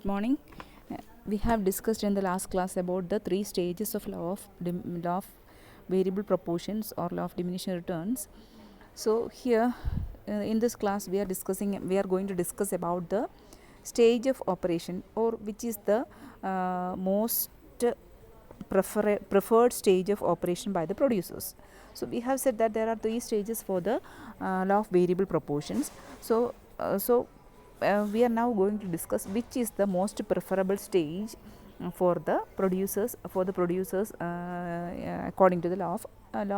Good morning. We have discussed in the last class about the three stages of law of variable proportions or law of diminishing returns. So here in this class we are going to discuss about the stage of operation, or which is the most preferred stage of operation by the producers. So we have said that there are three stages for the law of variable proportions. So we are now going to discuss which is the most preferable stage for the producers according to the law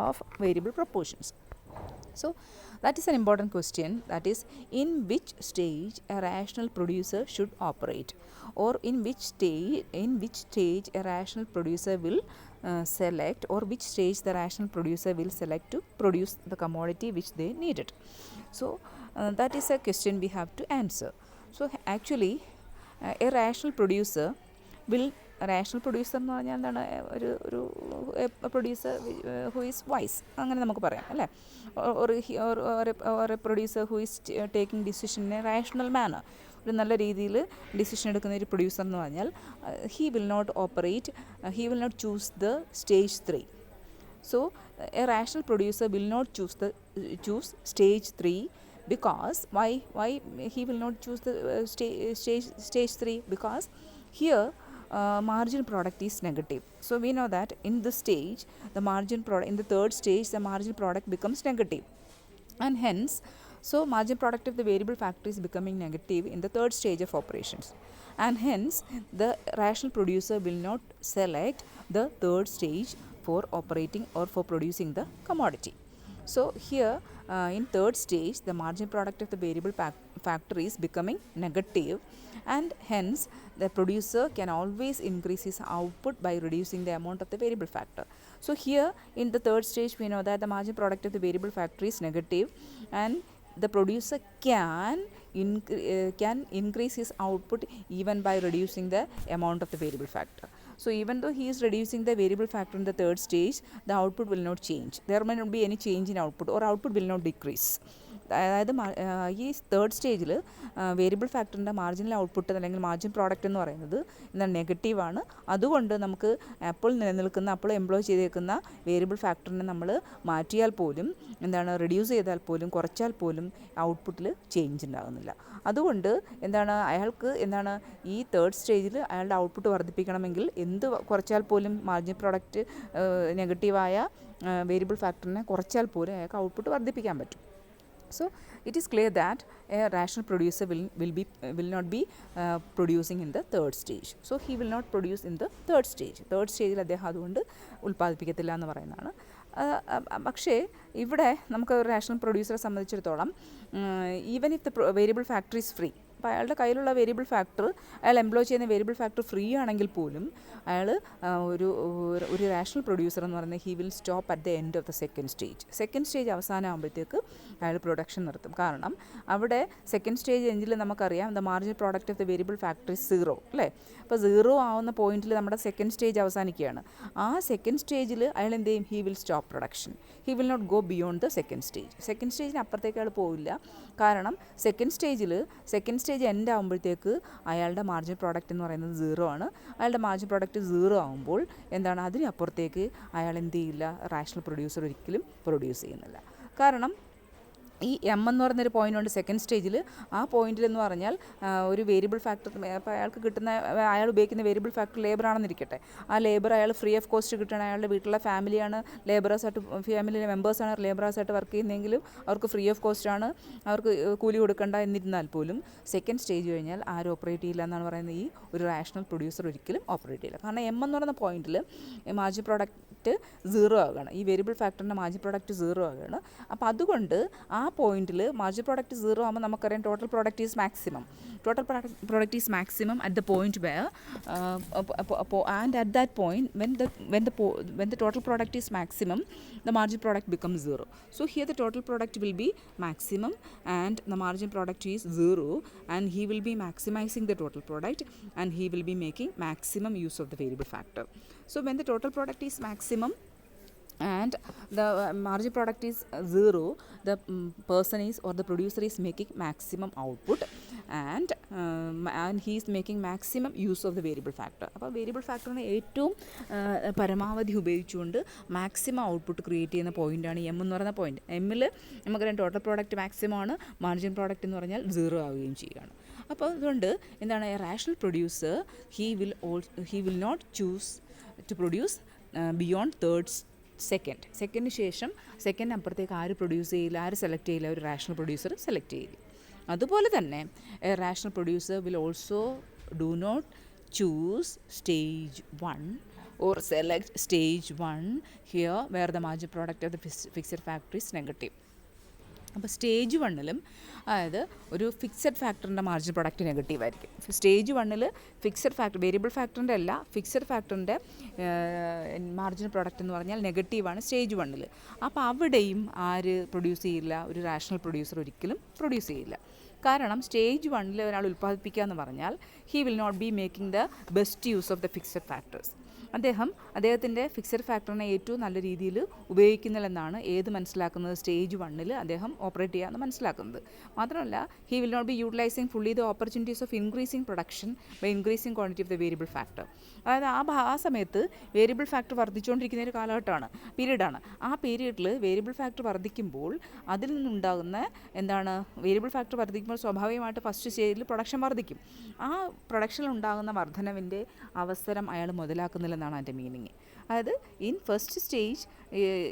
of variable proportions. So that is an important question, that is, in which stage a rational producer should operate, or in which stage a rational producer will select, or which stage the rational producer will select to produce the commodity which they needed. So that is a question we have to answer. So actually a rational producer എന്ന് പറഞ്ഞാൽ എന്താണ്, ഒരു producer who is vice, അങ്ങനെ നമുക്ക് പറയാം അല്ലേ. ഒരു producer who is taking decision in a rational manner, ഒരു നല്ല രീതിയിൽ ഡിസിഷൻ എടുക്കുന്ന ഒരു പ്രൊഡ്യൂസർ എന്ന് പറഞ്ഞാൽ he will not choose the stage 3. So a rational producer will not choose stage 3, because why he will not choose the stage 3? Because here margin product is negative. So we know that in this stage the margin product, in the third stage the margin product becomes negative, and hence margin product of the variable factor is becoming negative in the third stage of operations, and hence the rational producer will not select the third stage for operating or for producing the commodity. So here in third stage the margin product of the variable factor is becoming negative, and hence the producer can always increase his output by reducing the amount of the variable factor. So here in the third stage we know that the margin product of the variable factor is negative, and the producer can increase his output even by reducing the amount of the variable factor. So even though he is reducing the variable factor in the third stage, the output will not change. There may not be any change in output, or output will not decrease. അതായത് ഈ third സ്റ്റേജിൽ variable ഫാക്ടറിൻ്റെ marginal output അല്ലെങ്കിൽ margin product എന്ന് പറയുന്നത് എന്താണ്, നെഗറ്റീവാണ്. അതുകൊണ്ട് നമുക്ക് അപ്പോൾ എംപ്ലോയ് ചെയ്തേക്കുന്ന വേരിയബിൾ ഫാക്ടറിനെ നമ്മൾ മാറ്റിയാൽ പോലും, എന്താണ്, റെഡ്യൂസ് ചെയ്താൽ പോലും, കുറച്ചാൽ പോലും ഔട്ട്പുട്ടിൽ ചേഞ്ച് ഉണ്ടാകുന്നില്ല. അതുകൊണ്ട് അയാൾക്ക് ഈ തേർഡ് സ്റ്റേജിൽ അയാളുടെ ഔട്ട്പുട്ട് വർദ്ധിപ്പിക്കണമെങ്കിൽ കുറച്ചാൽ പോലും മാർജിൻ പ്രോഡക്റ്റ് നെഗറ്റീവായ വേരിയബിൾ ഫാക്ടറിനെ കുറച്ചാൽ പോലും അയാൾക്ക് ഔട്ട്പുട്ട് വർദ്ധിപ്പിക്കാൻ പറ്റും. So it is clear that a rational producer will not be producing in the third stage. So he will not produce in the third stage. Third stage അദ്ദേഹം അതുകൊണ്ട് ഉൽപ്പാദിപ്പിക്കത്തില്ല എന്ന് പറയുന്നതാണ്. പക്ഷേ ഇവിടെ നമുക്ക് ഒരു rational producer സംബന്ധിച്ചിടത്തോളം, even if the variable factor is free, അപ്പോൾ അയാളുടെ കയ്യിലുള്ള വേരിയബിൾ ഫാക്ടർ, അയാൾ എംപ്ലോയ് ചെയ്യുന്ന വേരിയബിൾ ഫാക്ടർ ഫ്രീ ആണെങ്കിൽ പോലും അയാൾ ഒരു റാഷണൽ പ്രൊഡ്യൂസർ എന്ന് പറയുന്നത് he will stop at the end of the second stage അവസാനം ആകുമ്പോഴത്തേക്ക് അയാൾ പ്രൊഡക്ഷൻ നിർത്തും. കാരണം അവിടെ സെക്കൻഡ് സ്റ്റേജ് എഞ്ചിൽ നമുക്കറിയാം the margin product of the variable factor is 0 അല്ലേ. അപ്പോൾ 0 ആവുന്ന പോയിന്റിൽ നമ്മുടെ സെക്കൻഡ് സ്റ്റേജ് അവസാനിക്കുകയാണ്. ആ സെക്കൻഡ് സ്റ്റേജിൽ അയാൾ എന്ത് ചെയ്യും? He will stop production. He will not go beyond the second സ്റ്റേജിന് അപ്പുറത്തേക്ക് അയാൾ പോവില്ല. കാരണം സെക്കൻഡ് സ്റ്റേജ് എൻഡ് ആകുമ്പോഴത്തേക്ക് അയാളുടെ മാർജിൻ പ്രോഡക്റ്റ് എന്ന് പറയുന്നത് 0 ആണ്. അയാളുടെ മാർജിൻ പ്രോഡക്റ്റ് 0 ആകുമ്പോൾ അതിനപ്പുറത്തേക്ക് അയാൾ എന്ത് ചെയ്യില്ല? റാഷണൽ പ്രൊഡ്യൂസർ ഒരിക്കലും പ്രൊഡ്യൂസ് ചെയ്യുന്നില്ല. കാരണം ഈ എം എന്ന് പറയുന്നൊരു പോയിൻ്റ് ഉണ്ട് സെക്കൻഡ് സ്റ്റേജിൽ. ആ പോയിന്റിൽ എന്ന് പറഞ്ഞാൽ ഒരു വേരിയബിൾ ഫാക്ടർ, അപ്പോൾ അയാൾ ഉപയോഗിക്കുന്ന വേരിയബിൾ ഫാക്ടർ ലേബർ ആണെന്നിരിക്കട്ടെ. ആ ലേബർ അയാൾ ഫ്രീ ഓഫ് കോസ്റ്റ് കിട്ടുകയാണ്. അയാളുടെ വീട്ടിലെ ഫാമിലിയിലെ മെമ്പേഴ്സാണ് ലേബറേഴ്സായിട്ട് വർക്ക് ചെയ്യുന്നതെങ്കിലും അവർക്ക് ഫ്രീ ഓഫ് കോസ്റ്റാണ്, അവർക്ക് കൂലി കൊടുക്കണ്ട. എന്നിരുന്നാൽ പോലും സെക്കൻഡ് സ്റ്റേജ് കഴിഞ്ഞാൽ ആരും ഓപ്പറേറ്റ് ചെയ്യില്ല എന്നാണ് പറയുന്നത്. ഈ ഒരു റാഷണൽ പ്രൊഡ്യൂസർ ഒരിക്കലും ഓപ്പറേറ്റ് ചെയ്യില്ല. കാരണം എം എന്ന് പറയുന്ന പോയിന്റിൽ മാർജിൻ പ്രോഡക്റ്റ് 0 ആവുകയാണ്. ഈ വേരിയബിൾ ഫാക്ടറിൻ്റെ മാർജിൻ പ്രോഡക്റ്റ് 0 ആവുകയാണ്. അപ്പോൾ അതുകൊണ്ട് ആ പോയിന്റിൽ മാർജിൻ പ്രോഡക്റ്റ് 0 ആകുമ്പോൾ നമുക്കറിയാം total product is maximum. Total product is maximum at the point where and at that point when the total product is maximum, the margin product becomes 0. So here the total product will be maximum and the margin product is 0, and he will be maximizing the total product and he will be making maximum use of the variable factor. So when the total product is maximum and the margin product is 0, the person is, or the producer is, making maximum output, and and he is making maximum use of the variable factor. അപ്പോൾ variable ഫാക്ടറിനെ ഏറ്റവും പരമാവധി ഉപയോഗിച്ചുകൊണ്ട് maximum output create ചെയ്യുന്ന പോയിൻ്റാണ് M എന്ന് പറയുന്ന point. എമ്മിൽ നമുക്കറിയാം ടോട്ടൽ പ്രോഡക്റ്റ് മാക്സിമം ആണ്, മാർജിൻ പ്രോഡക്റ്റ് എന്ന് പറഞ്ഞാൽ 0 ആവുകയും ചെയ്യുകയാണ്. അപ്പോൾ അതുകൊണ്ട് എന്താണ്, a rational producer he will not choose to produce beyond third സെക്കൻഡിന് ശേഷം സെക്കൻഡിന് അപ്പുറത്തേക്ക് ആര് പ്രൊഡ്യൂസ് ചെയ്യില്ല, ആര് സെലക്ട് ചെയ്യില്ല, ഒരു റാഷണൽ പ്രൊഡ്യൂസർ സെലക്ട് ചെയ്യില്ല. അതുപോലെ തന്നെ a rational producer will also do not choose stage 1 or select stage 1 here where the margin product of the fixed factor is negative. അപ്പോൾ സ്റ്റേജ് 1ലും അതായത് ഒരു ഫിക്സഡ് ഫാക്ടറിൻ്റെ മാർജിൻ പ്രൊഡക്റ്റ് നെഗറ്റീവ് ആയിരിക്കും. Stage 1ൽ fixed factor, variable ഫാക്ടറിൻ്റെ അല്ല, fixed ഫാക്ടറിൻ്റെ margin product എന്ന് പറഞ്ഞാൽ നെഗറ്റീവാണ് stage 1ൽ. അപ്പോൾ അവിടെയും ആര് പ്രൊഡ്യൂസ് ചെയ്യില്ല, ഒരു റാഷണൽ പ്രൊഡ്യൂസർ ഒരിക്കലും പ്രൊഡ്യൂസ് ചെയ്യില്ല. കാരണം സ്റ്റേജ് 1ൽ ഒരാൾ ഉൽപ്പാദിപ്പിക്കുക എന്ന് പറഞ്ഞാൽ he will not be making the best use of the fixed factors. അദ്ദേഹത്തിൻ്റെ ഫിക്സഡ് ഫാക്ടറിനെ ഏറ്റവും നല്ല രീതിയിൽ ഉപയോഗിക്കുന്നില്ലെന്നാണ് ഏത് മനസ്സിലാക്കുന്നത്, സ്റ്റേജ് 1ൽ അദ്ദേഹം ഓപ്പറേറ്റ് ചെയ്യാമെന്ന് മനസ്സിലാക്കുന്നത്. മാത്രമല്ല he will not be utilising fully the opportunities of increasing production by increasing quantity of the variable factor. അതായത് ആ സമയത്ത് വേരിയബിൾ ഫാക്ടർ വർദ്ധിച്ചുകൊണ്ടിരിക്കുന്ന ഒരു കാലഘട്ടമാണ്, പീരീഡാണ്. ആ പീരീഡിൽ വേരിയബിൾ ഫാക്ടർ വർദ്ധിക്കുമ്പോൾ അതിൽ നിന്നുണ്ടാകുന്ന എന്താണ്, വേരിയബിൾ ഫാക്ടർ വർദ്ധിക്കുമ്പോൾ സ്വാഭാവികമായിട്ട് ഫസ്റ്റ് സ്റ്റേജിൽ പ്രൊഡക്ഷൻ വർദ്ധിക്കും. ആ പ്രൊഡക്ഷനിൽ ഉണ്ടാകുന്ന വർധനവിൻ്റെ അവസരം അയാൾ മുതലാക്കുന്നില്ലെന്നാണ് അതിൻ്റെ മീനിങ്. അതായത് in first stage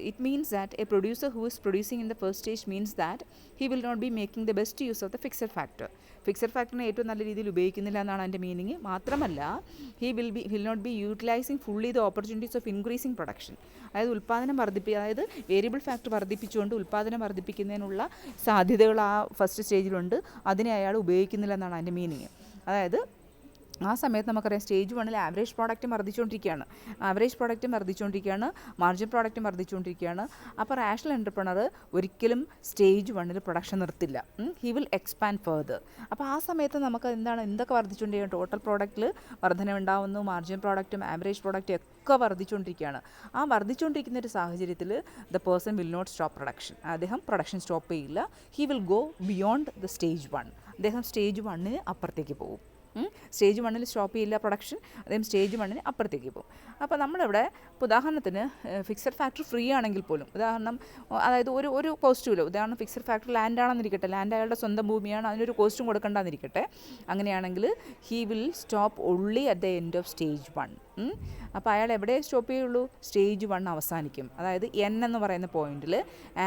it means that a producer who is producing in the first stage means that he will not be making the best use of the fixed factor. Fixed ഫാക്ടറിനെ ഏറ്റവും നല്ല രീതിയിൽ ഉപയോഗിക്കുന്നില്ല എന്നാണ് അതിൻ്റെ meaning. മാത്രമല്ല he will not be utilising fully the opportunities of increasing production. അതായത് ഉൽപ്പാദനം അതായത് വേരിയബിൾ ഫാക്ടർ വർദ്ധിപ്പിച്ചുകൊണ്ട് ഉൽപ്പാദനം വർദ്ധിപ്പിക്കുന്നതിനുള്ള സാധ്യതകൾ ആ ഫസ്റ്റ് സ്റ്റേജിലുണ്ട്, അതിനെ അയാൾ ഉപയോഗിക്കുന്നില്ല എന്നാണ് അതിൻ്റെ മീനിങ്. അതായത് ആ സമയത്ത് നമുക്കറിയാം സ്റ്റേജ് 1ൽ ആവറേജ് പ്രോഡക്റ്റും വർദ്ധിച്ചുകൊണ്ടിരിക്കുകയാണ്, മാർജിൻ പ്രോഡക്റ്റും വർദ്ധിച്ചുകൊണ്ടിരിക്കുകയാണ്. അപ്പോൾ റാഷണൽ എൻ്റർപ്രണർ ഒരിക്കലും സ്റ്റേജ് 1ൽ പ്രൊഡക്ഷൻ നിർത്തില്ല, ഹി വിൽ എക്സ്പാൻഡ് ഫർദർ. അപ്പോൾ ആ സമയത്ത് നമുക്ക് എന്തൊക്കെ വർദ്ധിച്ചുകൊണ്ടിരിക്കുകയാണ്, ടോട്ടൽ പ്രോഡക്റ്റിൽ വർധനയുണ്ടാവുന്നു, മാർജിൻ പ്രോഡക്റ്റും ആവറേജ് പ്രോഡക്റ്റും ഒക്കെ വർദ്ധിച്ചുകൊണ്ടിരിക്കുകയാണ്. ആ വർദ്ധിച്ചുകൊണ്ടിരിക്കുന്ന ഒരു സാഹചര്യത്തിൽ the person will not stop production. അദ്ദേഹം പ്രൊഡക്ഷൻ സ്റ്റോപ്പ് ചെയ്യില്ല, he will go beyond the stage 1. അദ്ദേഹം സ്റ്റേജ് 1ന് അപ്പുറത്തേക്ക് പോകും. സ്റ്റേജ് 1ൽ സ്റ്റോപ്പ് ചെയ്യില്ല പ്രൊഡക്ഷൻ, അദ്ദേഹം സ്റ്റേജ് 1ന് അപ്പുറത്തേക്ക് പോകും. അപ്പോൾ നമ്മളിവിടെ ഉദാഹരണത്തിന് ഫിക്സഡ് ഫാക്ടർ ഫ്രീ ആണെങ്കിൽ പോലും, അതായത് ഒരു കോസ്റ്റും ഇല്ല. ഉദാഹരണം ഫിക്സഡ് ഫാക്ടർ ലാൻഡാണെന്നിരിക്കട്ടെ, ലാൻഡ് അയാളുടെ സ്വന്തം ഭൂമിയാണ്, അതിനൊരു കോസ്റ്റും കൊടുക്കേണ്ടെന്നിരിക്കട്ടെ. അങ്ങനെയാണെങ്കിൽ he will stop only at the end of stage 1. അപ്പോൾ അയാൾ എവിടെ സ്റ്റോപ്പ് ചെയ്യുള്ളൂ, സ്റ്റേജ് 1 അവസാനിക്കും. അതായത് എൻ എന്ന് പറയുന്ന പോയിന്റിൽ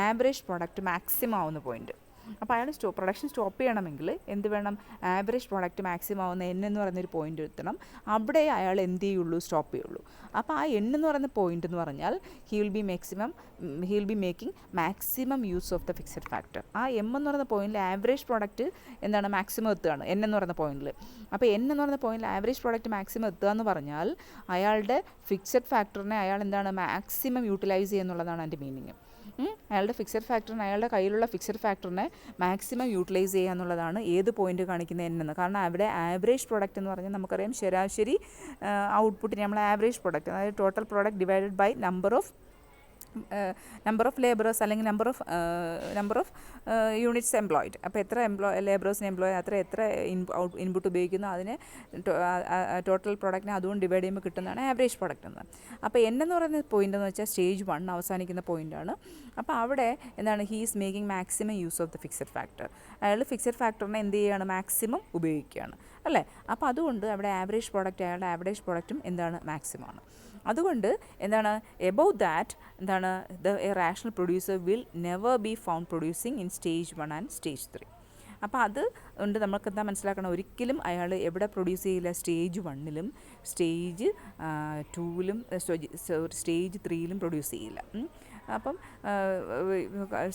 ആവറേജ് പ്രൊഡക്റ്റ് മാക്സിമം ആവുന്ന പോയിന്റ്. അപ്പോൾ അയാൾ പ്രൊഡക്ഷൻ സ്റ്റോപ്പ് ചെയ്യണമെങ്കിൽ എന്ത് വേണം, ആവറേജ് പ്രോഡക്റ്റ് മാക്സിമം ആവുന്ന എൻ എന്ന് പറയുന്നൊരു പോയിന്റ് എത്തണം. അവിടെ അയാൾ എന്ത് ചെയ്യുള്ളൂ, സ്റ്റോപ്പ് ചെയ്യുള്ളൂ. അപ്പോൾ ആ എൻ എന്ന് പറയുന്ന പോയിന്റ് എന്ന് പറഞ്ഞാൽ he will be making maximum use of the fixed factor. ആ എം എന്ന് പറയുന്ന പോയിന്റിൽ ആവറേജ് പ്രോഡക്റ്റ് മാക്സിമം എത്തുകയാണ് എൻ എന്ന് പറയുന്ന പോയിന്റിൽ. അപ്പോൾ എൻ എന്ന് പറയുന്ന പോയിന്റിൽ ആവറേജ് പ്രോഡക്റ്റ് മാക്സിമം എത്തുക എന്ന് പറഞ്ഞാൽ അയാളുടെ ഫിക്സഡ് ഫാക്ടറിനെ അയാൾ മാക്സിമം യൂട്ടിലൈസ് ചെയ്യുന്നുള്ളതാണ് അതിൻ്റെ മീനിങ്. അയാളുടെ ഫിക്സഡ് ഫാക്ടറിനെ, അയാളുടെ കയ്യിലുള്ള ഫിക്സഡ് ഫാക്ടറിനെ മാക്സിമം യൂട്ടിലൈസ് ചെയ്യുക എന്നുള്ളതാണ് ഏത് പോയിന്റ് കാണിക്കുന്ന എന്നെന്ന്. കാരണം അവിടെ ആവറേജ് പ്രോഡക്റ്റ് എന്ന് പറഞ്ഞാൽ നമുക്കറിയാം ശരാശരി ഔട്ട്പുട്ടിന് നമ്മൾ ആവറേജ് പ്രോഡക്റ്റ്, അതായത് total product divided by number of labourers അല്ലെങ്കിൽ നമ്പർ ഓഫ് യൂണിറ്റ്സ് എംപ്ലോയിഡ്. അപ്പോൾ എത്ര ലേബറേഴ്സിന് എംപ്ലോയ്, എത്ര ഇൻപുട്ട് ഉപയോഗിക്കുന്നു, അതിന് ടോട്ടൽ പ്രോഡക്റ്റിനെ അതുകൊണ്ട് ഡിവൈഡ് ചെയ്യുമ്പോൾ കിട്ടുന്നതാണ് ആവറേജ് പ്രോഡക്റ്റ് എന്ന്. അപ്പോൾ എന്ന് പറയുന്ന പോയിൻ്റ് എന്ന് വെച്ചാൽ സ്റ്റേജ് 1 അവസാനിക്കുന്ന പോയിൻ്റാണ്. അപ്പോൾ അവിടെ he is making maximum use of the fixed factor. അയാൾ ഫിക്സഡ് ഫാക്ടറിനെ എന്ത് ചെയ്യുകയാണ്, മാക്സിമം ഉപയോഗിക്കുകയാണ് അല്ലേ. അപ്പോൾ അതുകൊണ്ട് അവിടെ ആവറേജ് പ്രോഡക്റ്റ്, അയാളുടെ ആവറേജ് പ്രോഡക്റ്റും മാക്സിമമാണ്. അതുകൊണ്ട് about that A rational producer will never be found producing in stage 1 and stage 3. അപ്പോൾ അത് കൊണ്ട് നമുക്ക് മനസ്സിലാക്കണം, ഒരിക്കലും അയാൾ എവിടെ പ്രൊഡ്യൂസ് ചെയ്യില്ല, സ്റ്റേജ് 1ലും സ്റ്റേജ് 2ലും സ്റ്റേജ് 3ലും പ്രൊഡ്യൂസ് ചെയ്യില്ല. അപ്പം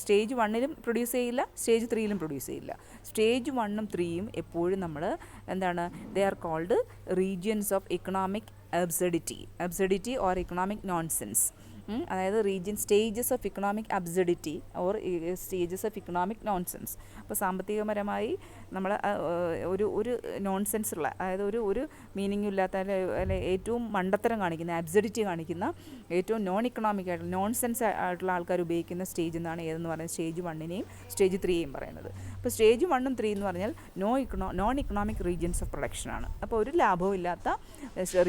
സ്റ്റേജ് 1ലും പ്രൊഡ്യൂസ് ചെയ്യില്ല, സ്റ്റേജ് 3ലും പ്രൊഡ്യൂസ് ചെയ്യില്ല. സ്റ്റേജ് 1ഉം 3യും എപ്പോഴും നമ്മൾ they are called regions of economic absurdity or economic nonsense. അതായത് stages of economic absurdity or stages of economic nonsense. അപ്പോൾ സാമ്പത്തികപരമായി നമ്മൾ ഒരു നോൺസെൻസ് ഉള്ള, അതായത് ഒരു മീനിങ്ങും ഇല്ലാത്ത അല്ലെ ഏറ്റവും മണ്ടത്തരം കാണിക്കുന്ന, അബ്സഡിറ്റി കാണിക്കുന്ന, ഏറ്റവും നോൺ ഇക്കണോമിക് ആയിട്ടുള്ള നോൺസെൻസ് ആയിട്ടുള്ള ആൾക്കാർ ഉപയോഗിക്കുന്ന സ്റ്റേജ് എന്നാണ് ഏതെന്ന് പറയുന്നത് സ്റ്റേജ് 1നെയും സ്റ്റേജ് 3യെയും പറയുന്നത്. അപ്പോൾ സ്റ്റേജ് 1 ഉം 3 എന്ന് പറഞ്ഞാൽ നോൺ ഇക്കണോമിക് റീജിയൻസ് ഓഫ് പ്രൊഡക്ഷനാണ്. അപ്പോൾ ഒരു ലാഭവും ഇല്ലാത്ത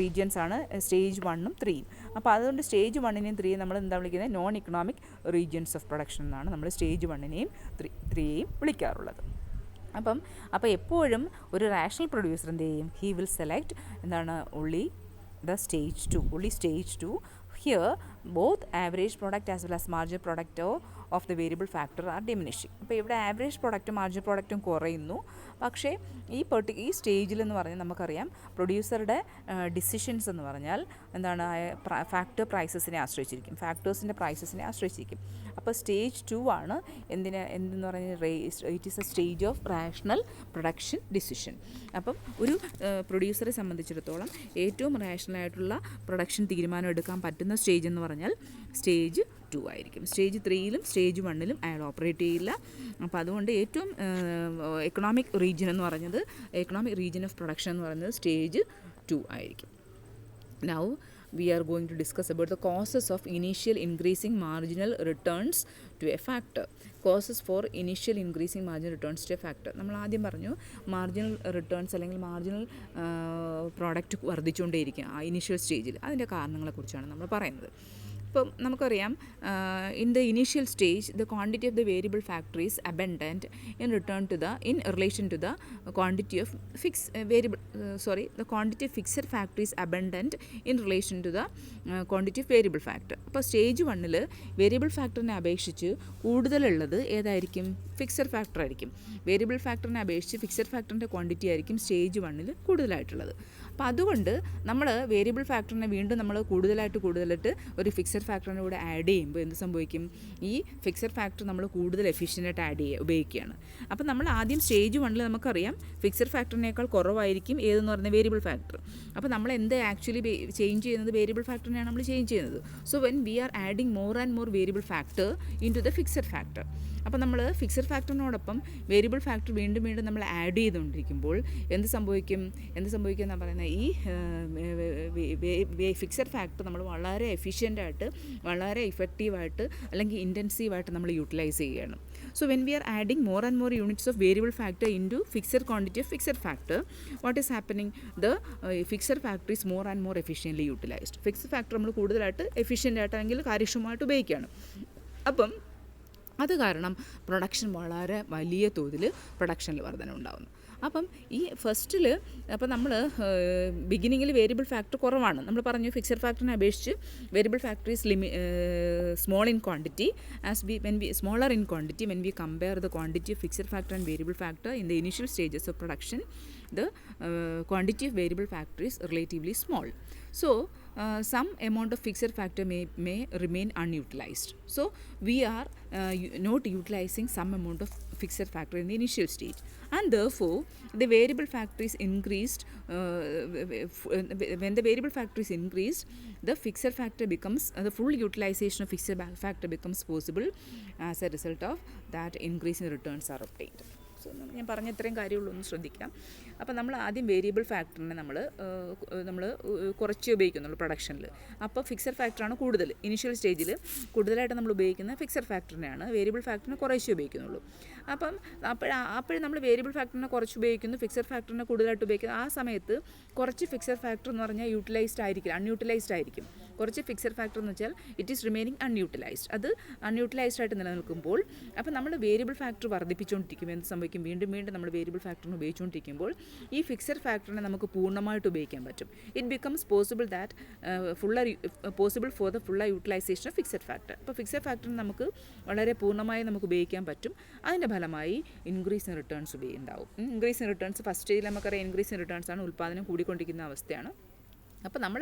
റീജിയൻസാണ് സ്റ്റേജ് 1 ഉം 3 ഉം. അപ്പോൾ അതുകൊണ്ട് സ്റ്റേജ് 1നെയും 3യും നമ്മൾ എന്താ വിളിക്കുന്നത്? Non economic regions of production എന്നാണ് നമ്മൾ സ്റ്റേജ് 1നെയും 3യെയും വിളിക്കാറുള്ളത്. അപ്പോൾ എപ്പോഴും ഒരു റാഷണൽ പ്രൊഡ്യൂസർ എന്ത് ചെയ്യും? ഹി വിൽ സെലക്ട് എന്താണ്? only stage 2. Here both average product as well as marginal product of the variable factor are diminishing. അപ്പോൾ ഇവിടെ ആവറേജ് പ്രൊഡക്റ്റും മാർജിനൽ പ്രൊഡക്റ്റും കുറയുന്നു. പക്ഷേ ഈ സ്റ്റേജിൽ എന്ന് പറഞ്ഞാൽ നമുക്കറിയാം പ്രൊഡ്യൂസറുടെ ഡിസിഷൻസ് എന്ന് പറഞ്ഞാൽ എന്താണ്? ഫാക്ടേഴ്സിനെ ആശ്രയിച്ചിരിക്കും. അപ്പോൾ സ്റ്റേജ് 2 ആണ് എന്തെന്ന് പറഞ്ഞാൽ it is A stage of rational production decision. അപ്പം ഒരു പ്രൊഡ്യൂസറെ സംബന്ധിച്ചിടത്തോളം ഏറ്റവും റാഷണലായിട്ടുള്ള പ്രൊഡക്ഷൻ തീരുമാനം എടുക്കാൻ പറ്റുന്ന സ്റ്റേജ് എന്ന് പറഞ്ഞാൽ സ്റ്റേജ് 2 ആയിരിക്കും. സ്റ്റേജ് 3യിലും സ്റ്റേജ് 1ലും അയാൾ ഓപ്പറേറ്റ് ചെയ്യില്ല. അപ്പോൾ അതുകൊണ്ട് ഏറ്റവും എക്കണോമിക് റീജിയൻ ഓഫ് പ്രൊഡക്ഷൻ എന്ന് പറയുന്നത് സ്റ്റേജ് 2 ആയിരിക്കും. Now we are going to discuss about the causes of initial increasing marginal returns to a factor. Causes for initial increasing marginal returns to a factor. നമ്മൾ ആദ്യം പറഞ്ഞു marginal returns അല്ലെങ്കിൽ marginal product വർദ്ധിച്ചുകൊണ്ടേയിരിക്കും ആ initial സ്റ്റേജിൽ. അതിൻ്റെ കാരണങ്ങളെക്കുറിച്ചാണ് നമ്മൾ പറയുന്നത്. ഇപ്പം നമുക്കറിയാം in the initial stage the quantity of the variable factor is abundant in relation to the quantity of the quantity of fixed factor is abundant in relation to the quantity of variable factor. അപ്പോൾ stage 1ൽ variable ഫാക്ടറിനെ അപേക്ഷിച്ച് കൂടുതലുള്ളത് ഏതായിരിക്കും? Fixed factor ആയിരിക്കും. Variable ഫാക്ടറിനെ അപേക്ഷിച്ച് fixed ഫാക്ടറിൻ്റെ quantity ആയിരിക്കും stage 1ൽ കൂടുതലായിട്ടുള്ളത്. അപ്പോൾ അതുകൊണ്ട് നമ്മൾ വേരിയബിൾ ഫാക്ടറിനെ വീണ്ടും നമ്മൾ കൂടുതലായിട്ട് ഒരു ഫിക്സഡ് ഫാക്ടറിനെ കൂടെ ആഡ് ചെയ്യുമ്പോൾ എന്ത് സംഭവിക്കും? ഈ ഫിക്സഡ് ഫാക്ടർ നമ്മൾ കൂടുതൽ എഫിഷ്യൻ്റായിട്ട് ഉപയോഗിക്കുകയാണ്. അപ്പോൾ നമ്മൾ ആദ്യം സ്റ്റേജ് 1ൽ നമുക്കറിയാം ഫിക്സഡ് ഫാക്ടറിനേക്കാൾ കുറവായിരിക്കും ഏതെന്ന് പറഞ്ഞാൽ വേരിയബിൾ ഫാക്ടർ. അപ്പോൾ നമ്മൾ ആക്ച്വലി ചേഞ്ച് ചെയ്യുന്നത് വേരിയബിൾ ഫാക്ടറിനെയാണ് നമ്മൾ ചേഞ്ച് ചെയ്യുന്നത്. So when we are adding more and more variable factor in to the fixed factor. അപ്പോൾ നമ്മൾ ഫിക്സഡ് ഫാക്ടറിനോടൊപ്പം വേരിയബിൾ ഫാക്ടർ വീണ്ടും നമ്മൾ ആഡ് ചെയ്തുകൊണ്ടിരിക്കുമ്പോൾ എന്ത് സംഭവിക്കും എന്നാണ് പറയുന്നത്? ഈ ഫിക്സഡ് ഫാക്ടർ നമ്മൾ വളരെ എഫിഷ്യൻ്റായിട്ട് വളരെ ഇഫക്റ്റീവായിട്ട് അല്ലെങ്കിൽ ഇൻറ്റൻസീവായിട്ട് നമ്മൾ യൂട്ടിലൈസ് ചെയ്യുകയാണ്. So when we are adding more and more units of variable factor into fixed quantity of fixed factor, what is happening? The fixed factor is more and more efficiently utilized. Fixed factor നമ്മൾ കൂടുതലായിട്ട് efficient ആയിട്ട് അല്ലെങ്കിൽ കാര്യക്ഷമമായിട്ട് ഉപയോഗിക്കുകയാണ്. അപ്പം അത് കാരണം production വളരെ വലിയ തോതിൽ പ്രൊഡക്ഷനിൽ വർധന ഉണ്ടാകുന്നു. അപ്പം ഈ ഫസ്റ്റിൽ അപ്പോൾ നമ്മൾ ബിഗിനിങ്ങിൽ വേരിയബിൾ ഫാക്ടർ കുറവാണ്. നമ്മൾ പറഞ്ഞു ഫിക്സഡ് ഫാക്ടറിനെ അപേക്ഷിച്ച് variable factor is small in quantity smaller in quantity when we compare the quantity of fixed factor and variable factor in the initial stages of production. The quantity of variable factor is relatively small. So some amount of fixed factor may remain unutilized. So we are not utilizing some amount of fixed factor in the initial stage, and therefore the variable factor is increased. When the variable factor is increased, the fixed factor becomes the full utilization of fixed factor becomes possible. As a result of that, increase in returns are obtained. So ഞാൻ പറഞ്ഞ ഇത്രയും കാര്യമുള്ളൂ, ഒന്ന് ശ്രദ്ധിക്കാം. അപ്പോൾ നമ്മൾ ആദ്യം variable ഫാക്ടറിനെ നമ്മൾ കുറച്ച് ഉപയോഗിക്കുന്നുള്ളൂ പ്രൊഡക്ഷനിൽ. അപ്പോൾ ഫിക്സഡ് ഫാക്ടറാണ് കൂടുതൽ. ഇനിഷ്യൽ സ്റ്റേജിൽ കൂടുതലായിട്ട് നമ്മൾ ഉപയോഗിക്കുന്ന ഫിക്സഡ് ഫാക്ടറിനെയാണ്, വേരിയബിൾ ഫാക്ടറിനെ കുറച്ച് ഉപയോഗിക്കുന്നുള്ളൂ. അപ്പം അപ്പോഴും നമ്മൾ വേരിയബിൾ ഫാക്ടറിനെ കുറച്ച് ഉപയോഗിക്കുന്നു, ഫിക്സഡ് ഫാക്ടറിനെ കൂടുതലായിട്ട് ഉപയോഗിക്കുന്നു. ആ സമയത്ത് കുറച്ച് ഫിക്സഡ് ഫാക്ടർ എന്ന് പറഞ്ഞാൽ അൺയൂട്ടിലൈസ്ഡ് ആയിരിക്കും. കുറച്ച് ഫിക്സഡ് ഫാക്ടർ എന്ന് വെച്ചാൽ ഇറ്റ് ഈസ് റിമൈനിങ് അൺയൂട്ടിലൈസ്ഡ്. അത് അൺയൂട്ടിലൈസ്ഡ് ആയിട്ട് നിലനിൽക്കുമ്പോൾ അപ്പോൾ നമ്മൾ വേരിയബിൾ ഫാക്ടർ വർദ്ധിപ്പിച്ചുകൊണ്ടിരിക്കും. എന്ത് സംഭവിക്കും? വീണ്ടും നമ്മൾ വേരിയബിൾ ഫാക്ടറിനെ ഉപയോഗിച്ചുകൊണ്ടിരിക്കുമ്പോൾ ഈ ഫിക്സഡ് ഫാക്ടറിനെ നമുക്ക് പൂർണ്ണമായിട്ട് ഉപയോഗിക്കാൻ പറ്റും. It becomes possible for the fuller utilisation of fixed factor. അപ്പോൾ ഫിക്സഡ് ഫാക്ടറിനെ നമുക്ക് വളരെ പൂർണ്ണമായി നമുക്ക് ഉപയോഗിക്കാൻ പറ്റും. അതിൻ്റെ ഫലമായി ഇൻക്രീസ് ഇൻ റിട്ടേൺസ് ഉണ്ടാവും. ഇൻക്രീസ് ഇൻ റിട്ടേൺസ് ഫസ്റ്റ് സ്റ്റേജിൽ നമുക്കറിയാം ഇൻക്രീസ് ഇൻ റിട്ടേൺസ് ആണ്, ഉൽപ്പാദനം കൂടിക്കൊണ്ടിരിക്കുന്ന അവസ്ഥയാണ്. അപ്പോൾ നമ്മൾ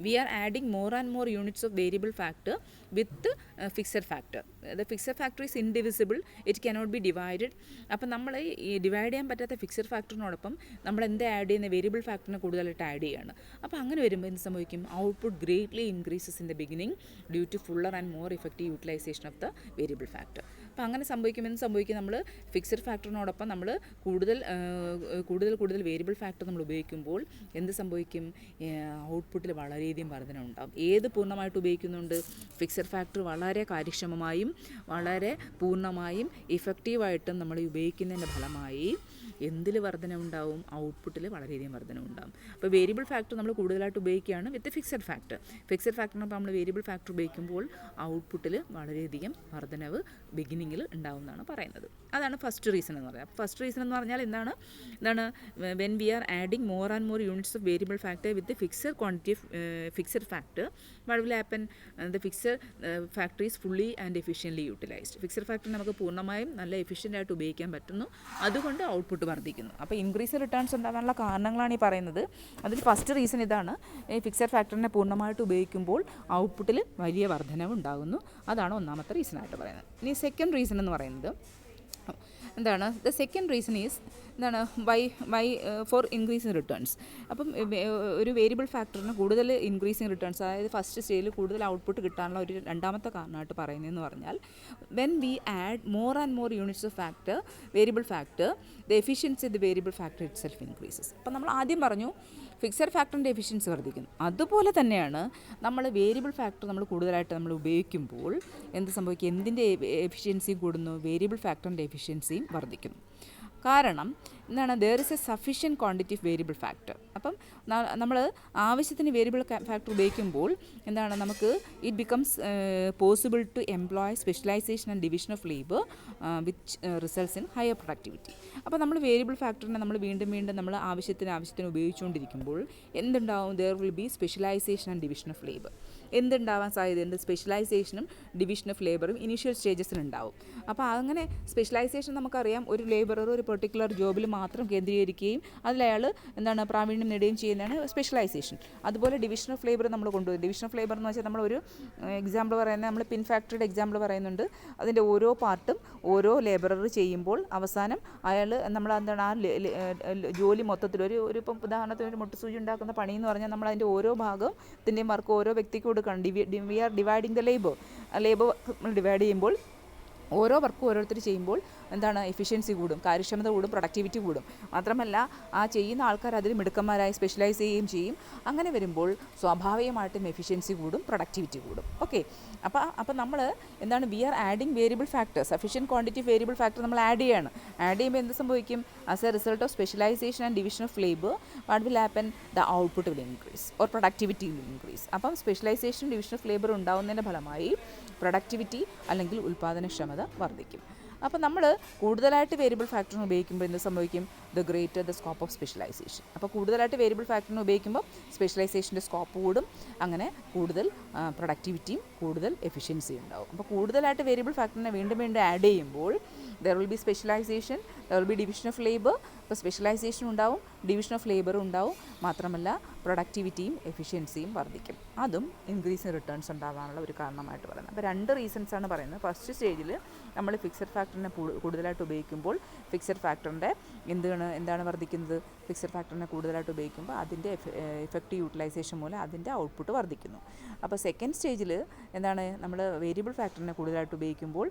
we are adding more and more units of variable factor with fixed factor. The fixed factor is indivisible, it cannot be divided. അപ്പോൾ നമ്മൾ ഈ ഡിവൈഡ് ചെയ്യാൻ പറ്റാത്ത ഫിക്സഡ് ഫാക്ടറിനോടൊപ്പം നമ്മൾ ആഡ് ചെയ്യുന്ന വേരിയബിൾ ഫാക്ടറിനെ കൂടുതലായിട്ട് ആഡ് ചെയ്യുകയാണ്. അപ്പോൾ അങ്ങനെ വരുമ്പോൾ എന്ത് സംഭവിക്കും? Output greatly increases in the beginning due to fuller and more effective utilisation of the variable factor. അപ്പോൾ അങ്ങനെ എന്ത് സംഭവിക്കും, നമ്മൾ ഫിക്സഡ് ഫാക്ടറിനോടൊപ്പം നമ്മൾ കൂടുതൽ വേരിയബിൾ ഫാക്ടർ നമ്മൾ ഉപയോഗിക്കുമ്പോൾ എന്ത് സംഭവിക്കും, ഔട്ട്പുട്ടിൽ വളരെയധികം വർധന ഉണ്ടാകും. ഏത് പൂർണ്ണമായിട്ട് ഉപയോഗിക്കുന്നുണ്ട്, ഫിക്സഡ് ഫാക്ടർ വളരെ കാര്യക്ഷമമായും വളരെ പൂർണ്ണമായും ഇഫക്റ്റീവായിട്ടും നമ്മൾ ഉപയോഗിക്കുന്നതിൻ്റെ ഫലമായി എന്തിൽ വർധന ഉണ്ടാവും, ഔട്ട്പുട്ടിൽ വളരെയധികം വർധന ഉണ്ടാകും. അപ്പോൾ വേരിയബിൾ ഫാക്ടർ നമ്മൾ കൂടുതലായിട്ട് ഉപയോഗിക്കുകയാണ് വിത്ത് ഫിക്സഡ് ഫാക്ടറിനൊപ്പം നമ്മൾ വേരിയബിൾ ഫാക്ടർ ഉപയോഗിക്കുമ്പോൾ ഔട്ട്പുട്ടിൽ വളരെയധികം വർധനവ് ബിഗിനിങ്ങിൽ ഉണ്ടാവുമെന്നാണ് പറയുന്നത്. അതാണ് ഫസ്റ്റ് റീസൺ എന്ന് പറയുന്നത്. അപ്പോൾ ഫസ്റ്റ് റീസൺ എന്ന് പറഞ്ഞാൽ എന്താണ് when we are adding more and more units of variable factor with fixed quantity of fixed factor what will happen, the fixed factor is fully and efficiently utilised. Fixed factor നമുക്ക് പൂർണ്ണമായും നല്ല എഫിഷ്യൻ്റായിട്ട് ഉപയോഗിക്കാൻ പറ്റുന്നു, അതുകൊണ്ട് output വർദ്ധിക്കുന്നു. അപ്പോൾ increase returns ഉണ്ടാകാനുള്ള കാരണങ്ങളാണ് ഈ പറയുന്നത്. അതിൽ ഫസ്റ്റ് റീസൺ ഇതാണ്, ഈ ഫിക്സഡ് ഫാക്ടറിനെ പൂർണ്ണമായിട്ട് ഉപയോഗിക്കുമ്പോൾ ഔട്ട്പുട്ടിൽ വലിയ വർധനവ് ഉണ്ടാകുന്നു. അതാണ് ഒന്നാമത്തെ റീസണായിട്ട് പറയുന്നത്. ഇനി സെക്കൻഡ് റീസൺ എന്ന് പറയുന്നത് എന്താണ്, ദ സെക്കൻഡ് റീസൺ ഈസ് എന്താണ്, വൈ ഫോർ ഇൻക്രീസിങ് റിട്ടേൺസ്. അപ്പം ഒരു വേരിയബിൾ ഫാക്ടറിന് കൂടുതൽ ഇൻക്രീസിങ് റിട്ടേൺസ്, അതായത് ഫസ്റ്റ് സ്റ്റേജിൽ കൂടുതൽ ഔട്ട്പുട്ട് കിട്ടാനുള്ള ഒരു രണ്ടാമത്തെ കാരണമായിട്ട് പറയുന്നതെന്ന് പറഞ്ഞാൽ when we add more and more units of variable factor the efficiency the variable factor it self increases. അപ്പം നമ്മൾ ആദ്യം പറഞ്ഞു ഫിക്സഡ് ഫാക്ടറിൻ്റെ എഫിഷ്യൻസി വർദ്ധിക്കുന്നു. അതുപോലെ തന്നെയാണ് നമ്മൾ വേരിയബിൾ ഫാക്ടർ നമ്മൾ കൂടുതലായിട്ട് നമ്മൾ ഉപയോഗിക്കുമ്പോൾ എന്ത് സംഭവിക്കും, എന്തിൻ്റെ എഫിഷ്യൻസിയും കൂടുന്നു, വേരിയബിൾ ഫാക്ടറിൻ്റെ എഫിഷ്യൻസിയും വർദ്ധിക്കുന്നു. കാരണം എന്താണ്, there is a sufficient quantity of variable factor. അപ്പം നമ്മൾ ആവശ്യത്തിന് വേരിയബിൾ ഫാക്ടർ ഉപയോഗിക്കുമ്പോൾ എന്താണ്, നമുക്ക് it becomes possible to employ specialisation and division of labour which results in higher productivity. അപ്പോൾ നമ്മൾ വേരിയബിൾ ഫാക്ടറിനെ നമ്മൾ വീണ്ടും നമ്മൾ ആവശ്യത്തിന് ഉപയോഗിച്ചുകൊണ്ടിരിക്കുമ്പോൾ എന്തുണ്ടാവും, there will be specialisation and division of labour. എന്തുണ്ടാവാൻ സാധ്യതയുണ്ട്, സ്പെഷ്യലൈസേഷനും ഡിവിഷൻ ഓഫ് ലേബറും ഇനീഷ്യൽ സ്റ്റേജസിലുണ്ടാവും. അപ്പോൾ അങ്ങനെ സ്പെഷ്യലൈസേഷൻ നമുക്കറിയാം, ഒരു ലേബറർ ഒരു പെർട്ടിക്കുലർ ജോബിൽ മാത്രം കേന്ദ്രീകരിക്കുകയും അതിലയാൾ എന്താണ് പ്രാവീണ്യം നേടുകയും ചെയ്യുന്നതാണ് സ്പെഷ്യലൈസേഷൻ. അതുപോലെ ഡിവിഷൻ ഓഫ് ലേബർ നമ്മൾ കൊണ്ടുപോയി. ഡിവിഷൻ ഓഫ് ലേബർ എന്ന് വെച്ചാൽ നമ്മളൊരു എക്സാമ്പിൾ പറയുന്നത്, നമ്മൾ പിൻ ഫാക്ടറിയുടെ എക്സാമ്പിൾ പറയുന്നുണ്ട്. അതിൻ്റെ ഓരോ പാർട്ടും ഓരോ ലേബറർ ചെയ്യുമ്പോൾ അവസാനം അയാൾ നമ്മൾ എന്താണ് ആ ജോലി മൊത്തത്തിൽ ഒരു ഇപ്പം ഉദാഹരണത്തിന് ഒരു മുട്ടുസൂചി ഉണ്ടാക്കുന്ന പണി എന്ന് പറഞ്ഞാൽ നമ്മൾ അതിൻ്റെ ഓരോ ഭാഗത്തിൻ്റെയും വർക്ക് ഓരോ വ്യക്തിക്ക് കൊടുക്കണം. We are dividing the labour നമ്മൾ ഡിവൈഡ് ചെയ്യുമ്പോൾ ഓരോ വർക്കും ഓരോരുത്തർ ചെയ്യുമ്പോൾ എന്താണ്, എഫിഷ്യൻസി കൂടും, കാര്യക്ഷമത കൂടും, പ്രൊഡക്ടിവിറ്റി കൂടും. മാത്രമല്ല ആ ചെയ്യുന്ന ആൾക്കാർ അതിൽ മിടുക്കന്മാരായി സ്പെഷ്യലൈസ് ചെയ്യുകയും ചെയ്യും. അങ്ങനെ വരുമ്പോൾ സ്വാഭാവികമായിട്ടും എഫിഷ്യൻസി കൂടും, പ്രൊഡക്ടിവിറ്റി കൂടും. ഓക്കെ, അപ്പോൾ നമ്മൾ എന്താണ്, we are adding variable factor, sufficient quantity of variable factor നമ്മൾ ആഡ് ചെയ്യുകയാണ്. ആഡ് ചെയ്യുമ്പോൾ എന്ത് സംഭവിക്കും, as a result of specialisation and division of labour what will happen, the output will increase or productivity will increase. അപ്പം specialisation division of labour ഉണ്ടാകുന്നതിൻ്റെ ഫലമായി productivity അല്ലെങ്കിൽ ഉൽപ്പാദനക്ഷമത വർദ്ധിക്കും. അപ്പോൾ നമ്മൾ കൂടുതലായിട്ട് വേരിയബിൾ ഫാക്ടറിന് ഉപയോഗിക്കുമ്പോൾ എന്ത് സംഭവിക്കും, the greater the scope of specialisation. അപ്പോൾ കൂടുതലായിട്ട് വേരിയബിൾ ഫാക്ടറിന് ഉപയോഗിക്കുമ്പോൾ സ്പെഷ്യലൈസേഷൻ്റെ സ്കോപ്പ് കൂടും, അങ്ങനെ കൂടുതൽ പ്രൊഡക്ടിവിറ്റിയും കൂടുതൽ എഫിഷ്യൻസിയും ഉണ്ടാവും. അപ്പോൾ കൂടുതലായിട്ട് വേരിയബിൾ ഫാക്ടറിനെ വീണ്ടും ആഡ് ചെയ്യുമ്പോൾ there will be specialisation, there will be division of labour. അപ്പോൾ സ്പെഷ്യലൈസേഷൻ ഉണ്ടാവും, ഡിവിഷൻ ഓഫ് ലേബറും ഉണ്ടാവും, മാത്രമല്ല പ്രൊഡക്ടിവിറ്റിയും എഫിഷ്യൻസിയും വർദ്ധിക്കും. അതും ഇൻക്രീസ് റിട്ടേൺസ് ഉണ്ടാകാനുള്ള ഒരു കാരണമായിട്ട് പറയുന്നത്. അപ്പോൾ രണ്ട് റീസൺസാണ് പറയുന്നത്. ഫസ്റ്റ് സ്റ്റേജിൽ നമ്മൾ ഫിക്സഡ് ഫാക്ടറിനെ കൂടുതലായിട്ട് ഉപയോഗിക്കുമ്പോൾ ഫിക്സഡ് ഫാക്ടറിൻ്റെ എന്താണ് വർദ്ധിക്കുന്നത്, ഫിക്സഡ് ഫാക്ടറിനെ കൂടുതലായിട്ട് ഉപയോഗിക്കുമ്പോൾ അതിൻ്റെ എഫക്റ്റീവ് യൂട്ടിലൈസേഷൻ മൂലം അതിൻ്റെ ഔട്ട്പുട്ട് വർദ്ധിക്കുന്നു. അപ്പോൾ സെക്കൻഡ് സ്റ്റേജിൽ എന്താണ്, നമ്മൾ വേരിയബിൾ ഫാക്ടറിനെ കൂടുതലായിട്ട് ഉപയോഗിക്കുമ്പോൾ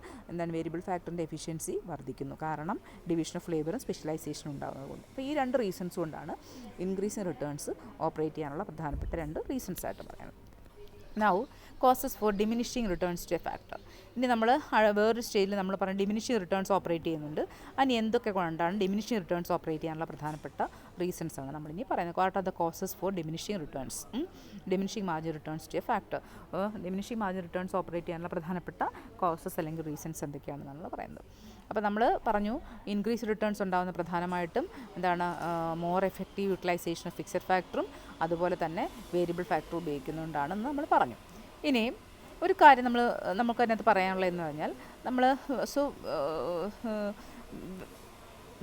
വേരിയബിൾ ഫാക്ടറിൻ്റെ എഫിഷ്യൻസി വർദ്ധിക്കുന്നു. കാരണം ഡിവിഷൻ ഓഫ് ലേബറും സ്പെഷ്യലൈസേഷനും ഉണ്ടാകുന്നതുകൊണ്ട്. അപ്പോൾ ഈ രണ്ട് റീസൺസ് കൊണ്ടാണ് ഇൻക്രീസിങ് റിട്ടേൺസ് ഓപ്പറേറ്റ് ചെയ്യാനുള്ള പ്രധാനപ്പെട്ട രണ്ട് റീസൺസ് ആയിട്ട് പറയുന്നത്. Now causes for diminishing returns to a factor. ഇനി നമ്മൾ വേറൊരു സ്റ്റേജിൽ നമ്മൾ പറഞ്ഞ ഡിമിനിഷിങ് റിട്ടേൺസ് ഓപ്പറേറ്റ് ചെയ്യുന്നുണ്ട്. അതിന് എന്തൊക്കെ കൊണ്ടാണ് ഡിമിനിഷിങ് റിട്ടേൺസ് ഓപ്പറേറ്റ് ചെയ്യാനുള്ള പ്രധാനപ്പെട്ട റീസൺസാണ് നമ്മളിനി പറയുന്നത്. What are the causes for diminishing returns, diminishing margin returns to a factor. Diminishing margin returns operate ചെയ്യാനുള്ള പ്രധാനപ്പെട്ട കോസസ് അല്ലെങ്കിൽ റീസൺസ് എന്തൊക്കെയാണെന്നാണ് പറയുന്നത്. അപ്പോൾ നമ്മൾ പറഞ്ഞു ഇൻക്രീസ് റിട്ടേൺസ് ഉണ്ടാകുന്ന പ്രധാനമായിട്ടും more effective utilisation of fixed ഫാക്ടറും അതുപോലെ തന്നെ വേരിയബിൾ ഫാക്ടർ ഉപയോഗിക്കുന്നതുകൊണ്ടാണെന്ന് നമ്മൾ പറഞ്ഞു. ഇനിയും ഒരു കാര്യം നമുക്ക് അതിനകത്ത് പറയാനുള്ളതെന്ന് പറഞ്ഞാൽ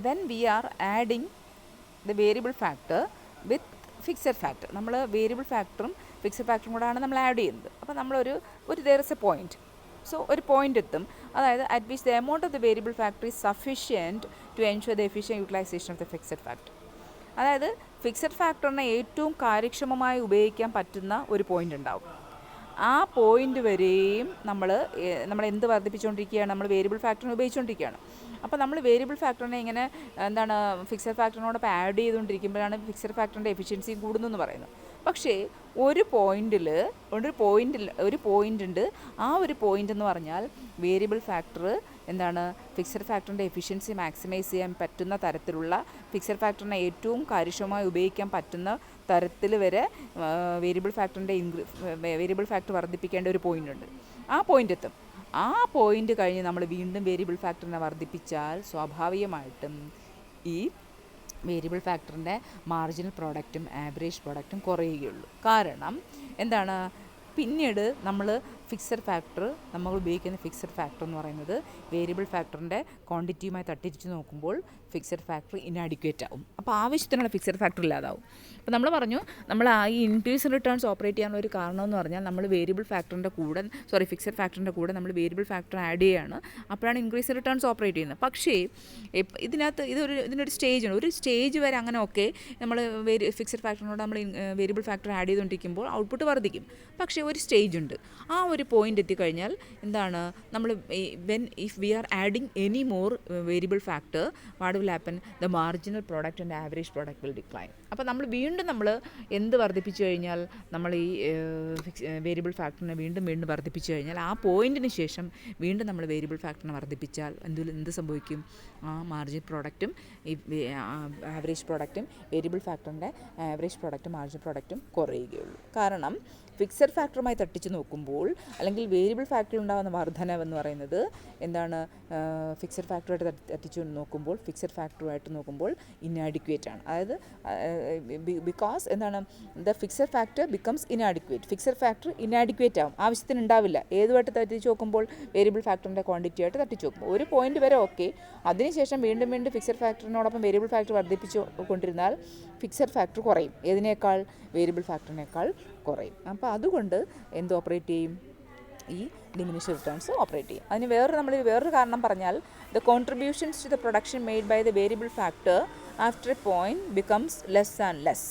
when we are adding the variable factor with fixed factor, നമ്മൾ വേരിയബിൾ ഫാക്ടറും ഫിക്സഡ് ഫാക്ടറും കൂടാണ് നമ്മൾ ആഡ് ചെയ്യുന്നത്. അപ്പോൾ നമ്മളൊരു there is a point, so ഒരു പോയിൻ്റ് എത്തും, അതായത് at which the amount of the variable factor is sufficient to ensure the efficient utilisation of the fixed factor. അതായത് ഫിക്സഡ് ഫാക്ടറിനെ ഏറ്റവും കാര്യക്ഷമമായി ഉപയോഗിക്കാൻ പറ്റുന്ന ഒരു പോയിൻ്റ് ഉണ്ടാവും. ആ പോയിൻ്റ് വരെയും നമ്മൾ എന്ത് വർദ്ധിപ്പിച്ചുകൊണ്ടിരിക്കുകയാണ്, നമ്മൾ വേരിയബിൾ ഫാക്ടറിനെ ഉപയോഗിച്ചുകൊണ്ടിരിക്കുകയാണ്. അപ്പോൾ നമ്മൾ വേരിയബിൾ ഫാക്ടറിനെ ഇങ്ങനെ എന്താണ് ഫിക്സഡ് ഫാക്ടറിനോടൊപ്പം ആഡ് ചെയ്തുകൊണ്ടിരിക്കുമ്പോഴാണ് ഫിക്സഡ് ഫാക്ടറിൻ്റെ എഫിഷ്യൻസി കൂടുന്നതെന്ന് പറയുന്നത്. പക്ഷേ ഒരു പോയിൻ്റ് ഉണ്ട്. ആ ഒരു പോയിൻ്റ് എന്ന് പറഞ്ഞാൽ വേരിയബിൾ ഫാക്ടർ എന്താണ് ഫിക്സഡ് ഫാക്ടറിൻ്റെ എഫിഷ്യൻസി മാക്സിമൈസ് ചെയ്യാൻ പറ്റുന്ന തരത്തിലുള്ള, ഫിക്സഡ് ഫാക്ടറിനെ ഏറ്റവും കാര്യക്ഷമമായി ഉപയോഗിക്കാൻ പറ്റുന്ന തരത്തിൽ വരെ വേരിയബിൾ ഫാക്ടർ വർദ്ധിപ്പിക്കേണ്ട ഒരു പോയിൻ്റ് ഉണ്ട്. ആ പോയിൻ്റ് എത്തും. ആ പോയിൻ്റ് കഴിഞ്ഞ് നമ്മൾ വീണ്ടും വേരിയബിൾ ഫാക്ടറിനെ വർദ്ധിപ്പിച്ചാൽ സ്വാഭാവികമായിട്ടും ഈ വേരിയബിൾ ഫാക്ടറിൻ്റെ മാർജിനൽ പ്രോഡക്റ്റും ആവറേജ് പ്രോഡക്റ്റും കുറയുകയുള്ളൂ. കാരണം എന്താണ്, പിന്നീട് നമ്മൾ ഉപയോഗിക്കുന്ന ഫിക്സഡ് ഫാക്ടർ എന്ന് പറയുന്നത് വേരിയബിൾ ഫാക്ടറിൻ്റെ ക്വാണ്ടിറ്റിയുമായി തട്ടിച്ച് നോക്കുമ്പോൾ ഫിക്സഡ് ഫാക്ടർ ഇനാഡിക്വേറ്റ് ആവും. അപ്പോൾ ആവശ്യത്തിനുള്ള ഫിക്സഡ് ഫാക്ടർ ഇല്ലാതാവും. അപ്പോൾ നമ്മൾ പറഞ്ഞു, നമ്മൾ ഈ ഇൻക്രീസ് റിട്ടേൺസ് ഓപ്പറേറ്റ് ചെയ്യാനുള്ള ഒരു കാരണം എന്ന് പറഞ്ഞാൽ നമ്മൾ ഫിക്സഡ് ഫാക്ടറിൻ്റെ കൂടെ നമ്മൾ വേരിയബിൾ ഫാക്ടർ ആഡ് ചെയ്യുകയാണ്. അപ്പോഴാണ് ഇൻക്രീസ് റിട്ടേൺസ് ഓപ്പറേറ്റ് ചെയ്യുന്നത്. പക്ഷേ ഇതിനകത്ത് ഇതിനൊരു സ്റ്റേജാണ്. ഒരു സ്റ്റേജ് വരെ അങ്ങനെ ഓക്കെ നമ്മൾ ഫിക്സഡ് ഫാക്ടറിനോട് നമ്മൾ വേരിയബിൾ ഫാക്ടർ ആഡ് ചെയ്തുകൊണ്ടിരിക്കുമ്പോൾ ഔട്ട്പുട്ട് വർദ്ധിക്കും. പക്ഷേ ഒരു സ്റ്റേജ് ഉണ്ട്. ആ ഒരു പോയിൻ്റ് എത്തിക്കഴിഞ്ഞാൽ എന്താണ്, നമ്മൾ if we are adding any more variable factor, what will happen, the marginal product and average product will decline. അപ്പോൾ നമ്മൾ വീണ്ടും എന്ത് വർദ്ധിപ്പിച്ചു കഴിഞ്ഞാൽ, നമ്മൾ ഈ വേരിയബിൾ ഫാക്ടറിനെ വീണ്ടും വർദ്ധിപ്പിച്ചു കഴിഞ്ഞാൽ, ആ പോയിൻറ്റിന് ശേഷം വീണ്ടും നമ്മൾ വേരിയബിൾ ഫാക്ടറിനെ വർദ്ധിപ്പിച്ചാൽ എന്ത് സംഭവിക്കും, ആ മാർജിൻ പ്രോഡക്റ്റും ഈ ആവറേജ് പ്രോഡക്റ്റും വേരിയബിൾ ഫാക്ടറിൻ്റെ ആവറേജ് പ്രോഡക്റ്റും മാർജിൻ പ്രോഡക്റ്റും കുറയുകയുള്ളൂ. കാരണം ഫിക്സഡ് ഫാക്ടറുമായി തട്ടിച്ച് നോക്കുമ്പോൾ, അല്ലെങ്കിൽ വേരിയബിൾ ഫാക്ടറിൽ ഉണ്ടാകുന്ന വർധനവെന്ന് പറയുന്നത് എന്താണ്, ഫിക്സഡ് ഫാക്ടറുമായിട്ട് നോക്കുമ്പോൾ ഇനാഡിക്വേറ്റ് ആണ്. അതായത് ബിക്കോസ് എന്താണ്, the fixed factor becomes inadequate. Fixed factor inadequate ആവും, ആവശ്യത്തിന് ഉണ്ടാവില്ല. ഏതുമായിട്ട് തട്ടിച്ച് നോക്കുമ്പോൾ വേരിയബിൾ ഫാക്ടറിൻ്റെ ക്വാണ്ടിറ്റി ആയിട്ട് തട്ടിച്ച് നോക്കുമ്പോൾ ഒരു പോയിന്റ് വരെ ഓക്കെ. അതിനുശേഷം വീണ്ടും ഫിക്സഡ് ഫാക്ടറിനോടൊപ്പം വേരിയബിൾ ഫാക്ടർ വർദ്ധിപ്പിച്ചു കൊണ്ടിരുന്നാൽ ഫിക്സഡ് ഫാക്ടർ കുറയും. ഏതിനേക്കാൾ? വേരിയബിൾ ഫാക്ടറിനേക്കാൾ കുറയും. അപ്പോൾ അതുകൊണ്ട് എന്ത് ഓപ്പറേറ്റ് ചെയ്യും, ഈ ഡിമിനിഷ്ഡ് റിട്ടേൺസ് ഓപ്പറേറ്റ് ചെയ്യും. അതിന് വേറൊരു കാരണം പറഞ്ഞാൽ, the contributions to the production made by the variable factor after a point becomes less and less.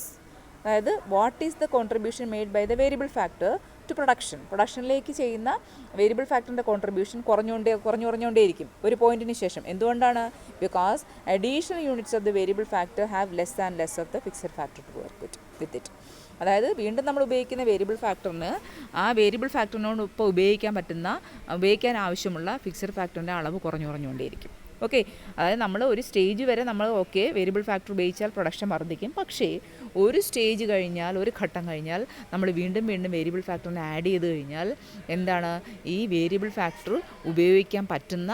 അതായത് what is the contribution made by the variable factor to പ്രൊഡക്ഷനിലേക്ക് ചെയ്യുന്ന വേരിയബിൾ ഫാക്ടറിൻ്റെ contribution കുറഞ്ഞുകൊണ്ടേയിരിക്കും ഒരു പോയിന്റിന് ശേഷം. എന്തുകൊണ്ടാണ്? Because additional units of the variable factor have less and less of the fixed factor to work with it. അതായത് വീണ്ടും നമ്മൾ ഉപയോഗിക്കുന്ന വേരിയബിൾ ഫാക്ടറിന് ആ വേരിയബിൾ ഫാക്ടറിനോട് ഇപ്പോൾ ഉപയോഗിക്കാൻ ആവശ്യമുള്ള ഫിക്സഡ് ഫാക്ടറിൻ്റെ അളവ് കുറഞ്ഞുകൊണ്ടേയിരിക്കും. ഓക്കെ, അതായത് നമ്മൾ ഒരു സ്റ്റേജ് വരെ വേരിയബിൾ ഫാക്ടർ ഉപയോഗിച്ചാൽ പ്രൊഡക്ഷൻ വർദ്ധിക്കും. പക്ഷേ ഒരു സ്റ്റേജ് കഴിഞ്ഞാൽ, ഒരു ഘട്ടം കഴിഞ്ഞാൽ നമ്മൾ വീണ്ടും വേരിയബിൾ ഫാക്ടറിനെ ആഡ് ചെയ്ത് കഴിഞ്ഞാൽ എന്താണ്, ഈ വേരിയബിൾ ഫാക്ടർ ഉപയോഗിക്കാൻ പറ്റുന്ന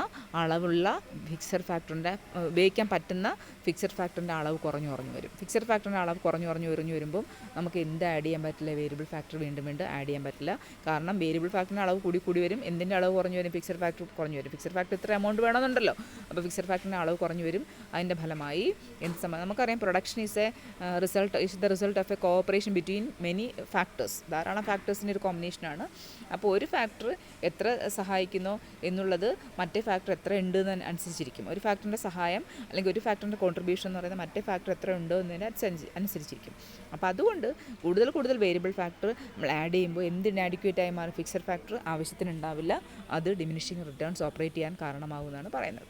ഫിക്സഡ് ഫാക്ടറിൻ്റെ അളവ് കുറഞ്ഞു വരും. ഫിക്സഡ് ഫാക്ടറിൻ്റെ അളവ് കുറഞ്ഞു വരുമ്പോൾ നമുക്ക് എന്ത് ആഡ് ചെയ്യാൻ പറ്റില്ല, വേരിയബിൾ ഫാക്ടർ വീണ്ടും ആഡ് ചെയ്യാൻ പറ്റില്ല. കാരണം വേരിയബിൾ ഫാക്ടറിൻ്റെ അളവ് കൂടി വരും. എന്തിൻ്റെ അളവ് കുറഞ്ഞു വരും? ഫിക്സഡ് ഫാക്ടർ കുറഞ്ഞു വരും. ഫിക്സഡ് ഫാക്ടർ ഇത്ര എമൗണ്ട് വേണമെന്നുണ്ടല്ലോ. അപ്പോൾ ഫിക്സഡ് ഫാക്ടറിൻ്റെ അളവ് കുറഞ്ഞു വരും. അതിൻ്റെ ഫലമായി നമുക്കറിയാം, production is the result of A cooperation between many factors. ധാരാളം ഫാക്ടേഴ്സിൻ്റെ ഒരു കോമ്പിനേഷനാണ്. അപ്പോൾ ഒരു ഫാക്ടർ എത്ര സഹായിക്കുന്നോ എന്നുള്ളത് മറ്റേ ഫാക്ടർ എത്ര ഉണ്ട് എന്ന് അനുസരിച്ചിരിക്കും. ഒരു ഫാക്ടറിൻ്റെ സഹായം അല്ലെങ്കിൽ ഒരു ഫാക്ടറിൻ്റെ കോൺട്രിബ്യൂഷൻ എന്ന് പറയുന്നത് മറ്റേ ഫാക്ടർ എത്ര ഉണ്ടോ എന്നതിന് അനുസരിച്ചിരിക്കും. അപ്പോൾ അതുകൊണ്ട് കൂടുതൽ വേരിയബിൾ ഫാക്ടർ നമ്മൾ ആഡ് ചെയ്യുമ്പോൾ എന്ത് ഇനാഡിക്വേറ്റ് ആയി മാറും? ഫിക്സഡ് ഫാക്ടർ ആവശ്യത്തിനുണ്ടാവില്ല. അത് ഡിമിനിഷിങ് റിട്ടേൺസ് ഓപ്പറേറ്റ് ചെയ്യാൻ കാരണമാകുമെന്നാണ് പറയുന്നത്.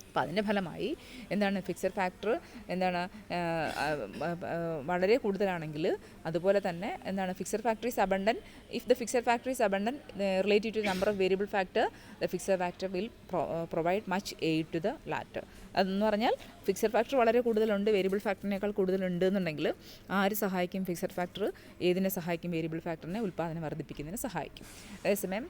അപ്പോൾ അതിൻ്റെ ഫലമായി എന്താണ്, ഫിക്സഡ് ഫാക്ടർ വളരെ കൂടുതലാണെങ്കിൽ, അതുപോലെ തന്നെ fixed factor is abundant. If the fixed factor is abundant relative to number of variable factor, the fixed factor will provide much aid to the latter. അതെന്ന് പറഞ്ഞാൽ ഫിക്സഡ് ഫാക്ടർ വളരെ കൂടുതലുണ്ട്, വേരിയബിൾ ഫാക്ടറിനേക്കാൾ കൂടുതലുണ്ട് എന്നുണ്ടെങ്കിൽ ആര് സഹായിക്കും? ഫിക്സഡ് ഫാക്ടർ ഏതിനെ സഹായിക്കും? വേരിയബിൾ ഫാക്ടറിനെ ഉൽപ്പാദനം വർദ്ധിപ്പിക്കുന്നതിന് സഹായിക്കും. അതേസമയം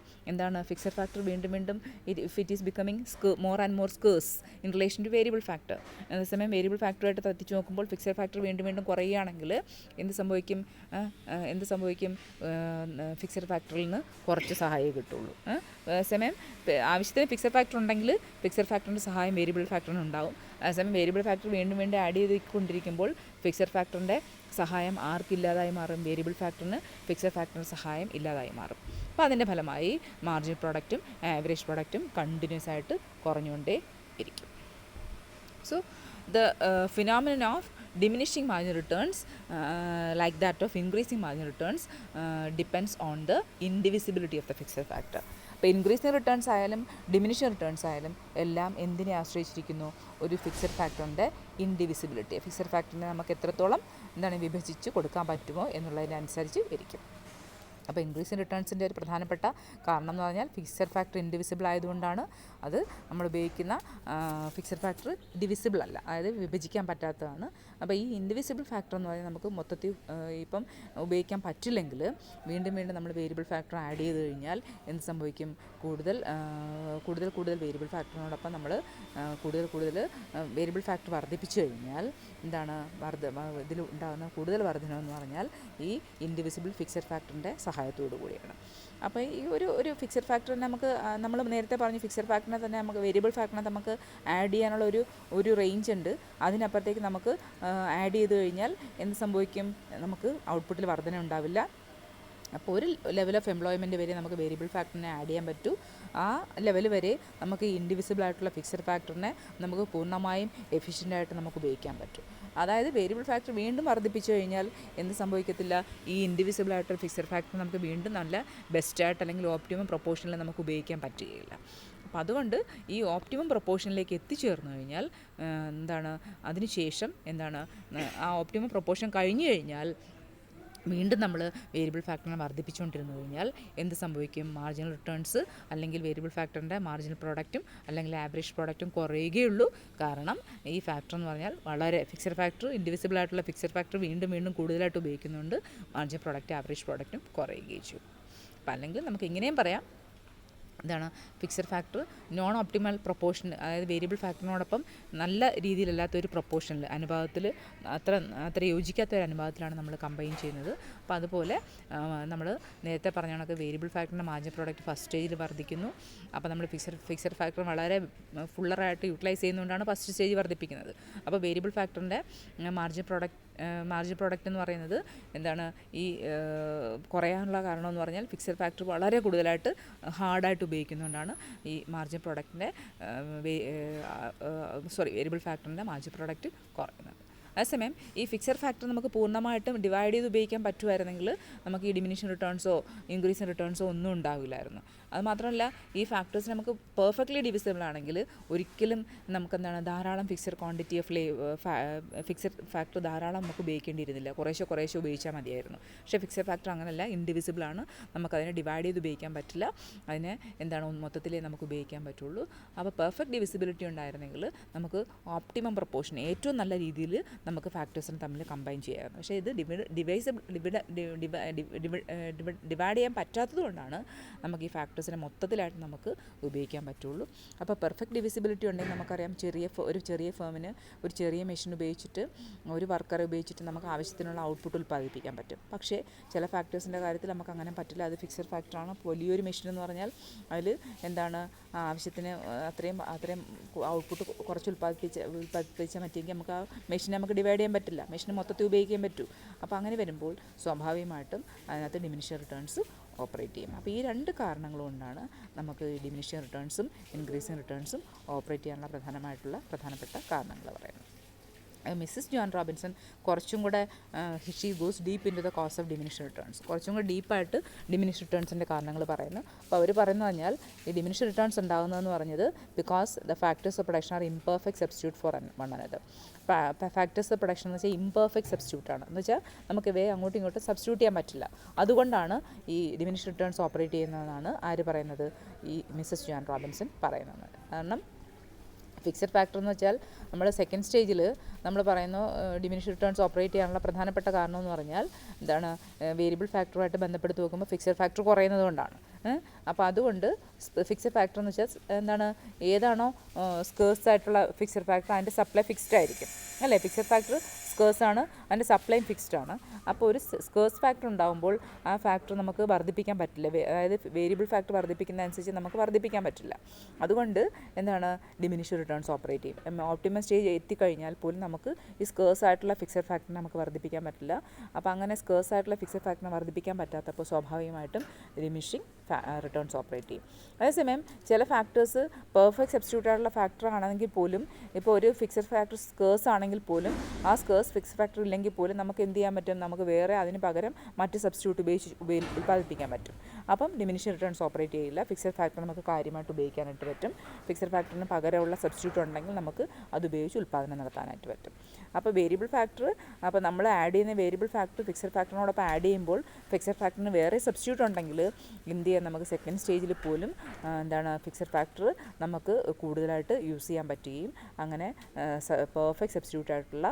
ഫിക്സഡ് ഫാക്ടർ വീണ്ടും if it is becoming more and more scarce in relation to variable factor. അതേസമയം വേരിയബിൾ ഫാക്ടറുമായിട്ട് തട്ടിച്ച് നോക്കുമ്പോൾ ഫിക്സഡ് ഫാക്ടർ വീണ്ടും കുറയുകയാണെങ്കിൽ എന്ത് സംഭവിക്കും? ഫിക്സഡ് ഫാക്ടറിൽ നിന്ന് കുറച്ച് സഹായമേ കിട്ടുള്ളൂ. അതേസമയം ആവശ്യത്തിന് ഫിക്സഡ് ഫാക്ടർ ഉണ്ടെങ്കിൽ ഫിക്സഡ് ഫാക്ടറിൻ്റെ സഹായം വേരിയബിൾ ഫാക്ടറിന് ഉണ്ടാവും. അതേസമയം വേരിയബിൾ ഫാക്ടർ വീണ്ടും ആഡ് ചെയ്തുകൊണ്ടിരിക്കുമ്പോൾ ഫിക്സഡ് ഫാക്ടറിൻ്റെ സഹായം ആർക്കില്ലാതായി മാറും? വേരിയബിൾ ഫാക്ടറിന് ഫിക്സഡ് ഫാക്ടറിൻ്റെ സഹായം ഇല്ലാതായി മാറും. അപ്പോൾ അതിൻ്റെ ഫലമായി മാർജിൻ പ്രോഡക്റ്റും ആവറേജ് പ്രോഡക്റ്റും കണ്ടിന്യൂസ് ആയിട്ട് കുറഞ്ഞുകൊണ്ടേ ഇരിക്കും. So the phenomenon of diminishing marginal returns like that of increasing marginal returns depends on the indivisibility of the fixed factor. അപ്പോൾ ഇൻക്രീസിങ് റിട്ടേൺസ് ആയാലും ഡിമിനിഷിങ് റിട്ടേൺസ് ആയാലും എല്ലാം എന്തിനെ ആശ്രയിച്ചിരിക്കുന്നു? ഒരു ഫിക്സഡ് ഫാക്ടറിൻ്റെ ഇൻഡിവിസിബിലിറ്റി. ഫിക്സഡ് ഫാക്ടറിനെ നമുക്ക് എത്രത്തോളം വിഭജിച്ച് കൊടുക്കാൻ പറ്റുമോ എന്നുള്ളതിനനുസരിച്ച് ഇരിക്കും. അപ്പോൾ ഇൻക്രീസിങ് റിട്ടേൺസിൻ്റെ ഒരു പ്രധാനപ്പെട്ട കാരണം എന്ന് പറഞ്ഞാൽ ഫിക്സഡ് ഫാക്ടർ ഇൻഡിവിസിബിൾ ആയതുകൊണ്ടാണ്. അത് നമ്മൾ ഉപയോഗിക്കുന്ന ഫിക്സഡ് ഫാക്ടർ ഡിവിസിബിൾ അല്ല, അതായത് വിഭജിക്കാൻ പറ്റാത്തതാണ്. അപ്പോൾ ഈ ഇൻഡിവിസിബിൾ ഫാക്ടർ എന്ന് പറഞ്ഞാൽ നമുക്ക് മൊത്തത്തിൽ ഇപ്പം ഉപയോഗിക്കാൻ പറ്റില്ലെങ്കിൽ വീണ്ടും നമ്മൾ വേരിയബിൾ ഫാക്ടർ ആഡ് ചെയ്ത് കഴിഞ്ഞാൽ എന്ത് സംഭവിക്കും? കൂടുതൽ വേരിയബിൾ ഫാക്ടറിനോടൊപ്പം നമ്മൾ കൂടുതൽ വേരിയബിൾ ഫാക്ടർ വർദ്ധിപ്പിച്ചു കഴിഞ്ഞാൽ എന്താണ് ഇതിൽ ഉണ്ടാകുന്ന കൂടുതൽ വർധനമെന്ന് പറഞ്ഞാൽ ഈ ഇൻഡിവിസിബിൾ ഫിക്സഡ് ഫാക്ടറിൻ്റെ സഹായത്തോടു കൂടിയാണ്. അപ്പോൾ ഈ ഒരു ഫിക്സഡ് ഫാക്ടറിനെ നമ്മൾ നേരത്തെ പറഞ്ഞു, ഫിക്സഡ് ഫാക്ടറിനെ തന്നെ നമുക്ക് വേരിയബിൾ ഫാക്ടറിനെ നമുക്ക് ആഡ് ചെയ്യാനുള്ള ഒരു റേഞ്ച് ഉണ്ട്. അതിനപ്പുറത്തേക്ക് നമുക്ക് ആഡ് ചെയ്ത് കഴിഞ്ഞാൽ എന്ത് സംഭവിക്കും? നമുക്ക് ഔട്ട്പുട്ടിൽ വർധന ഉണ്ടാവില്ല. അപ്പോൾ ഒരു ലെവൽ ഓഫ് എംപ്ലോയ്മെൻറ്റ് വരെ നമുക്ക് വേരിയബിൾ ഫാക്ടറിനെ ആഡ് ചെയ്യാൻ പറ്റൂ. ആ ലെവൽ വരെ നമുക്ക് ഇൻഡിവിസിബിൾ ആയിട്ടുള്ള ഫിക്സഡ് ഫാക്ടറിനെ നമുക്ക് പൂർണ്ണമായും എഫിഷ്യൻ്റായിട്ട് നമുക്ക് ഉപയോഗിക്കാൻ പറ്റും. അതായത് വേരിയബിൾ ഫാക്ടർ വീണ്ടും വർദ്ധിപ്പിച്ചു കഴിഞ്ഞാൽ എന്ത് സംഭവിക്കത്തില്ല? ഈ ഇൻഡിവിസിബിൾ ആയിട്ടുള്ള ഫിക്സഡ് ഫാക്ടർ നമുക്ക് വീണ്ടും നല്ല ബെസ്റ്റായിട്ട് അല്ലെങ്കിൽ ഓപ്റ്റിമം പ്രൊപ്പോർഷനിൽ നമുക്ക് ഉപയോഗിക്കാൻ പറ്റുകയില്ല. അപ്പം അതുകൊണ്ട് ഈ ഓപ്റ്റിമം പ്രൊപ്പോർഷനിലേക്ക് എത്തിച്ചേർന്നു കഴിഞ്ഞാൽ അതിനുശേഷം ആ ഓപ്റ്റിമം പ്രൊപ്പോർഷൻ കഴിഞ്ഞു കഴിഞ്ഞാൽ വീണ്ടും നമ്മൾ വേരിയബിൾ ഫാക്ടറിനെ വർദ്ധിപ്പിച്ചുകൊണ്ടിരുന്നു കഴിഞ്ഞാൽ എന്ത് സംഭവിക്കും? മാർജിനൽ റിട്ടേൺസ് അല്ലെങ്കിൽ വേരിയബിൾ ഫാക്ടറിൻ്റെ മാർജിനൽ പ്രോഡക്റ്റും അല്ലെങ്കിൽ ആവറേജ് പ്രോഡക്റ്റും കുറയുകയുള്ളൂ. കാരണം ഈ ഫാക്ടർ എന്ന് പറഞ്ഞാൽ വളരെ ഫിക്സഡ് ഫാക്ടർ, ഇൻഡിവിസിബിൾ ആയിട്ടുള്ള ഫിക്സഡ് ഫാക്ടർ വീണ്ടും കൂടുതലായിട്ട് ഉപയോഗിക്കുന്നുണ്ട്. മാർജിനൽ പ്രോഡക്റ്റ്, ആവറേജ് പ്രോഡക്റ്റും കുറയുകയും ചെയ്യും. അപ്പം അല്ലെങ്കിൽ നമുക്ക് ഇങ്ങനെയും പറയാം, fixed factor non optimal proportion, അതായത് വേരിയബിൾ ഫാക്ടറിനോടൊപ്പം നല്ല രീതിയിലല്ലാത്തൊരു പ്രൊപ്പോർഷനിൽ അനുപാതത്തിൽ അത്ര യോജിക്കാത്ത ഒരു അനുപാതത്തിലാണ് നമ്മൾ കമ്പൈൻ ചെയ്യുന്നത്. അപ്പോൾ അതുപോലെ നമ്മൾ നേരത്തെ പറഞ്ഞ കണക്ക് വേരിയബിൾ ഫാക്ടറിൻ്റെ മാർജിൻ പ്രോഡക്റ്റ് ഫസ്റ്റ് സ്റ്റേജിൽ വർദ്ധിക്കുന്നു. അപ്പോൾ നമ്മൾ ഫിക്സഡ് ഫാക്ടർ വളരെ ഫുള്ളറായിട്ട് യൂട്ടിലൈസ് ചെയ്യുന്നതുകൊണ്ടാണ് ഫസ്റ്റ് സ്റ്റേജ് വർദ്ധിപ്പിക്കുന്നത്. അപ്പോൾ വേരിയബിൾ ഫാക്ടറിൻ്റെ മാർജിൻ പ്രോഡക്റ്റ് എന്ന് പറയുന്നത് ഈ കുറയാനുള്ള കാരണം എന്ന് പറഞ്ഞാൽ ഫിക്സഡ് ഫാക്ടർ വളരെ കൂടുതലായിട്ട് ഹാർഡായിട്ട് ഉപയോഗിക്കുന്നതുകൊണ്ടാണ് ഈ മാർജിൻ പ്രോഡക്റ്റിൻ്റെ വേരിയബിൾ ഫാക്ടറിൻ്റെ മാർജിൻ പ്രോഡക്റ്റ് കുറയുന്നത്. അതേസമയം ഈ ഫിക്സഡ് ഫാക്ടർ നമുക്ക് പൂർണ്ണമായിട്ടും ഡിവൈഡ് ചെയ്ത് ഉപയോഗിക്കാൻ പറ്റുമായിരുന്നെങ്കിൽ നമുക്ക് ഈ ഡിമിനിഷിങ് റിട്ടേൺസോ ഇൻക്രീസിങ് റിട്ടേൺസോ ഒന്നും ഉണ്ടാവില്ലായിരുന്നു. അതുമാത്രമല്ല, ഈ ഫാക്ടേഴ്സ് നമുക്ക് പെർഫെക്റ്റ്ലി ഡിവിസിബിൾ ആണെങ്കിൽ ഒരിക്കലും നമുക്ക് ധാരാളം fixed quantity of fixed factor ധാരാളം നമുക്ക് ഉപയോഗിക്കേണ്ടിയിരുന്നില്ല. കുറേശ്ശെ ഉപയോഗിച്ചാൽ മതിയായിരുന്നു. പക്ഷേ ഫിക്സഡ് ഫാക്ടർ അങ്ങനെയല്ല, ഇൻഡിവിസിബിൾ ആണ്. നമുക്കതിനെ ഡിവൈഡ് ചെയ്ത് ഉപയോഗിക്കാൻ പറ്റില്ല. അതിനെ മൊത്തത്തിലേ നമുക്ക് ഉപയോഗിക്കാൻ പറ്റുള്ളൂ. അപ്പോൾ പെർഫെക്റ്റ് ഡിവിസിബിലിറ്റി ഉണ്ടായിരുന്നെങ്കിൽ നമുക്ക് ഓപ്റ്റിമം പ്രൊപ്പോർഷൻ ഏറ്റവും നല്ല രീതിയിൽ നമുക്ക് ഫാക്ടേഴ്സിനെ തമ്മിൽ കമ്പൈൻ ചെയ്യാമായിരുന്നു. പക്ഷേ ഇത് ഡിവൈഡ് ചെയ്യാൻ പറ്റാത്തത് കൊണ്ടാണ് നമുക്ക് ഈ ഫാക്ടേഴ്സിനെ മൊത്തത്തിലായിട്ട് നമുക്ക് ഉപയോഗിക്കാൻ പറ്റുള്ളൂ. അപ്പോൾ പെർഫെക്റ്റ് ഡിവിസിബിലിറ്റി ഉണ്ടെങ്കിൽ നമുക്കറിയാം, ഒരു ചെറിയ ഫേമിന് ഒരു ചെറിയ മെഷീൻ ഉപയോഗിച്ചിട്ട് ഒരു വർക്കറെ ഉപയോഗിച്ചിട്ട് നമുക്ക് ആവശ്യത്തിനുള്ള ഔട്ട്പുട്ട് ഉൽപ്പാദിപ്പിക്കാൻ പറ്റും. പക്ഷേ ചില ഫാക്ടേഴ്സിൻ്റെ കാര്യത്തിൽ നമുക്ക് അങ്ങനെ പറ്റില്ല. അത് ഫിക്സഡ് ഫാക്ടറാണ്. വലിയൊരു മെഷീൻ എന്ന് പറഞ്ഞാൽ അതിൽ ആവശ്യത്തിന് അത്രയും ഔട്ട്പുട്ട് കുറച്ച് ഉൽപ്പാദിപ്പിച്ചാൽ പറ്റിയെങ്കിൽ നമുക്ക് ആ മെഷീനെ നമുക്ക് ഡിവൈഡ് ചെയ്യാൻ പറ്റില്ല. മെഷീന് മൊത്തത്തിൽ ഉപയോഗിക്കാൻ പറ്റൂ. അപ്പോൾ അങ്ങനെ വരുമ്പോൾ സ്വാഭാവികമായിട്ടും അതിനകത്ത് ഡിമിനിഷിങ് റിട്ടേൺസ് ഓപ്പറേറ്റ് ചെയ്യും. അപ്പോൾ ഈ രണ്ട് കാരണങ്ങൾ കൊണ്ടാണ് നമുക്ക് ഡിമിനിഷിങ് റിട്ടേൺസും ഇൻക്രീസിങ് റിട്ടേൺസും ഓപ്പറേറ്റ് ചെയ്യാനുള്ള പ്രധാനപ്പെട്ട കാരണങ്ങൾ പറയുന്നത്. മിസ്സസ് ജോൺ റോബിൻസൺ കുറച്ചും കൂടെ she goes deep in to the cause of diminishing returns, കുറച്ചും കൂടെ ഡീപ്പായിട്ട് ഡിമിനിഷിങ് റിട്ടേൺസിൻ്റെ കാരണങ്ങൾ പറയുന്നു. അപ്പോൾ അവർ പറയുന്നത് പറഞ്ഞാൽ ഈ ഡിമിനിഷിങ് റിട്ടേൺസ് ഉണ്ടാകുന്നതെന്ന് പറഞ്ഞത് because the factors of production R imperfect substitute for one another. Factors of production എന്ന് വെച്ചാൽ ഇംപെർഫെക്റ്റ് സബ്സ്റ്റിറ്റ്യൂട്ടാണ്. എന്ന് വെച്ചാൽ നമുക്ക് അങ്ങോട്ടും ഇങ്ങോട്ടും സബ്സ്റ്റിറ്റ്യൂട്ട് ചെയ്യാൻ പറ്റില്ല. അതുകൊണ്ടാണ് ഈ ഡിമിനിഷിങ് റിട്ടേൺസ് ഓപ്പറേറ്റ് ചെയ്യുന്നതെന്നാണ് ആര് പറയുന്നത്? ഈ മിസ്സസ് ജോൺ റോബിൻസൺ പറയുന്നത്. കാരണം ഫിക്സഡ് ഫാക്ടർ എന്ന് വെച്ചാൽ നമ്മൾ സെക്കൻഡ് സ്റ്റേജിൽ നമ്മൾ പറയുന്നു ഡിമിനിഷിങ് റിട്ടേൺസ് ഓപ്പറേറ്റ് ചെയ്യാനുള്ള പ്രധാനപ്പെട്ട കാരണം എന്ന് പറഞ്ഞാൽ വേരിയബിൾ ഫാക്ടറുമായിട്ട് ബന്ധപ്പെടുത്തി നോക്കുമ്പോൾ ഫിക്സഡ് ഫാക്ടർ കുറയുന്നത് കൊണ്ടാണ്. അപ്പോൾ അതുകൊണ്ട് ഫിക്സഡ് ഫാക്ടർ എന്ന് വെച്ചാൽ ഏതാണോ സ്കേഴ്സ് ആയിട്ടുള്ള ഫിക്സഡ് ഫാക്ടർ അതിൻ്റെ സപ്ലൈ ഫിക്സ്ഡ് ആയിരിക്കും അല്ലേ? ഫിക്സഡ് ഫാക്ടർ സ്കേഴ്സാണ്, അതിൻ്റെ സപ്ലൈയും ഫിക്സ്ഡ് ആണ്. അപ്പോൾ ഒരു സ്കേഴ്സ് ഫാക്ടർ ഉണ്ടാകുമ്പോൾ ആ ഫാക്ടർ നമുക്ക് വർദ്ധിപ്പിക്കാൻ പറ്റില്ല. അതായത് വേരിയബിൾ ഫാക്ടർ വർദ്ധിപ്പിക്കുന്നതനുസരിച്ച് നമുക്ക് വർദ്ധിപ്പിക്കാൻ പറ്റില്ല. അതുകൊണ്ട് എന്താണ്, ഡിമിനിഷ്ഡ് റിട്ടേൺസ് ഓപ്പറേറ്റ് ചെയ്യും. ഓപ്റ്റിമം സ്റ്റേജ് എത്തിക്കഴിഞ്ഞാൽ പോലും നമുക്ക് ഈ സ്കേഴ്സ് ആയിട്ടുള്ള ഫിക്സഡ് ഫാക്ടറിനെ നമുക്ക് വർദ്ധിപ്പിക്കാൻ പറ്റില്ല. അപ്പോൾ അങ്ങനെ സ്കേഴ്സ് ആയിട്ടുള്ള ഫിക്സഡ് ഫാക്ടറിനെ വർദ്ധിപ്പിക്കാൻ പറ്റാത്തപ്പോൾ സ്വാഭാവികമായിട്ടും ഡിമിനിഷിങ് റിട്ടേൺസ് ഓപ്പറേറ്റ് ചെയ്യും. അതേസമയം ചില ഫാക്ടേഴ്സ് പെർഫെക്റ്റ് സബ്സ്റ്റിറ്റ്യൂട്ട് ആയിട്ടുള്ള ഫാക്ടർ ആണെങ്കിൽ പോലും, ഇപ്പോൾ ഒരു ഫിക്സഡ് ഫാക്ടർ സ്കേഴ്സ് ആണെങ്കിൽ പോലും ആ സ്കേഴ്സ് ഫിക്സഡ് ഫാക്ടർ ഇല്ലെങ്കിൽ പോലും നമുക്ക് എന്ത് ചെയ്യാൻ പറ്റും, നമുക്ക് വേറെ അതിന് പകരം മറ്റ് സബ്സ്റ്റിറ്റ്യൂട്ട് ഉൽപ്പാദിപ്പിക്കാൻ പറ്റും. അപ്പം ഡിമിനിഷിങ് റിട്ടേൺസ് ഓപ്പറേറ്റ് ചെയ്യില്ല. ഫിക്സഡ് ഫാക്ടർ നമുക്ക് കാര്യമായിട്ട് ഉപയോഗിക്കാനായിട്ട് പറ്റും. ഫിക്സഡ് ഫാക്ടറിന് പകരമുള്ള സബ്സ്റ്റിറ്റ്യൂട്ട് ഉണ്ടെങ്കിൽ നമുക്ക് അത് ഉപയോഗിച്ച് ഉൽപ്പാദനം നടത്താനായിട്ട് പറ്റും. അപ്പോൾ വേരിയബിൾ ഫാക്ടർ, അപ്പോൾ നമ്മൾ ആഡ് ചെയ്യുന്ന വേരിയബിൾ ഫാക്ടർ ഫിക്സഡ് ഫാക്ടറിനോടൊപ്പം ആഡ് ചെയ്യുമ്പോൾ ഫിക്സഡ് ഫാക്ടറിന് വേറെ സബ്സ്റ്റിറ്റ്യൂട്ട് ഉണ്ടെങ്കിൽ എന്ത് ചെയ്യാൻ നമുക്ക് സെക്കൻഡ് സ്റ്റേജിൽ പോലും ഫിക്സഡ് ഫാക്ടർ നമുക്ക് കൂടുതലായിട്ട് യൂസ് ചെയ്യാൻ പറ്റുകയും അങ്ങനെ പെർഫെക്റ്റ് സബ്സ്റ്റിറ്റ്യൂട്ട് ആയിട്ടുള്ള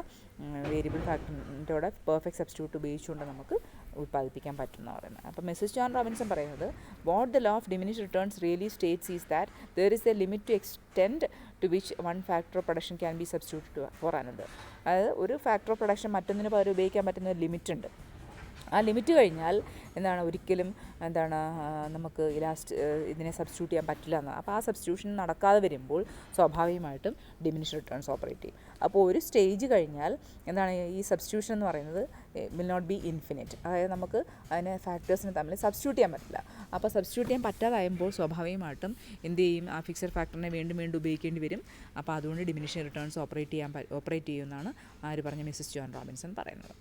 വേരിയബിൾ ഫാക്ടറിൻ്റെ കൂടെ പെർഫെക്റ്റ് സബ്സ്റ്റിറ്റ്യൂട്ട് ഉപയോഗിച്ചുകൊണ്ട് നമുക്ക് ഉൽപ്പാദിപ്പിക്കാൻ പറ്റും എന്ന് പറയുന്നത്. അപ്പോൾ മിസ്സസ് ജോൺ റോബിൻസൺ പറയുന്നത്, what the law of diminished returns really states is that there is a limit to extend to which one factor of production can be substitute for another. അതായത് ഒരു ഫാക്ടർ ഓഫ് പ്രൊഡക്ഷൻ മറ്റൊന്നിന് പകരം ഉപയോഗിക്കാൻ പറ്റുന്ന ഒരു limit ഉണ്ട്. ആ limit കഴിഞ്ഞാൽ ഒരിക്കലും നമുക്ക് ഇതിനെ സബ്സ്റ്റിറ്റ്യൂട്ട് ചെയ്യാൻ പറ്റില്ല എന്ന്. അപ്പോൾ ആ സബ്സ്റ്റിറ്റ്യൂഷൻ നടക്കാതെ വരുമ്പോൾ സ്വാഭാവികമായിട്ടും ഡിമിനിഷ്ഡ് റിട്ടേൺസ് ഓപ്പറേറ്റ് ചെയ്യും. അപ്പോൾ ഒരു സ്റ്റേജ് കഴിഞ്ഞാൽ ഈ സബ്സ്റ്റിറ്റ്യൂഷൻ എന്ന് പറയുന്നത് വിൽ നോട്ട് ബി ഇൻഫിനിറ്റ്. അതായത് നമുക്ക് അതിനെ ഫാക്ടേഴ്സിനെ തമ്മിൽ സബ്സ്റ്റിറ്റ്യൂട്ട് ചെയ്യാൻ പറ്റില്ല. അപ്പോൾ സബ്സ്റ്റിറ്റ്യൂട്ട് ചെയ്യാൻ പറ്റാതാകുമ്പോൾ സ്വാഭാവികമായിട്ടും എന്ത് ചെയ്യും, ആ ഫിക്സഡ് ഫാക്ടറിനെ വീണ്ടും ഉപയോഗിക്കേണ്ടി വരും. അപ്പോൾ അതുകൊണ്ട് ഡിമിനിഷിങ് റിട്ടേൺസ് ഓപ്പറേറ്റ് ചെയ്യുമെന്നാണ് ആര് പറഞ്ഞ മിസ്സസ് ജോൺ റോബിൻസൺ പറയുന്നത്.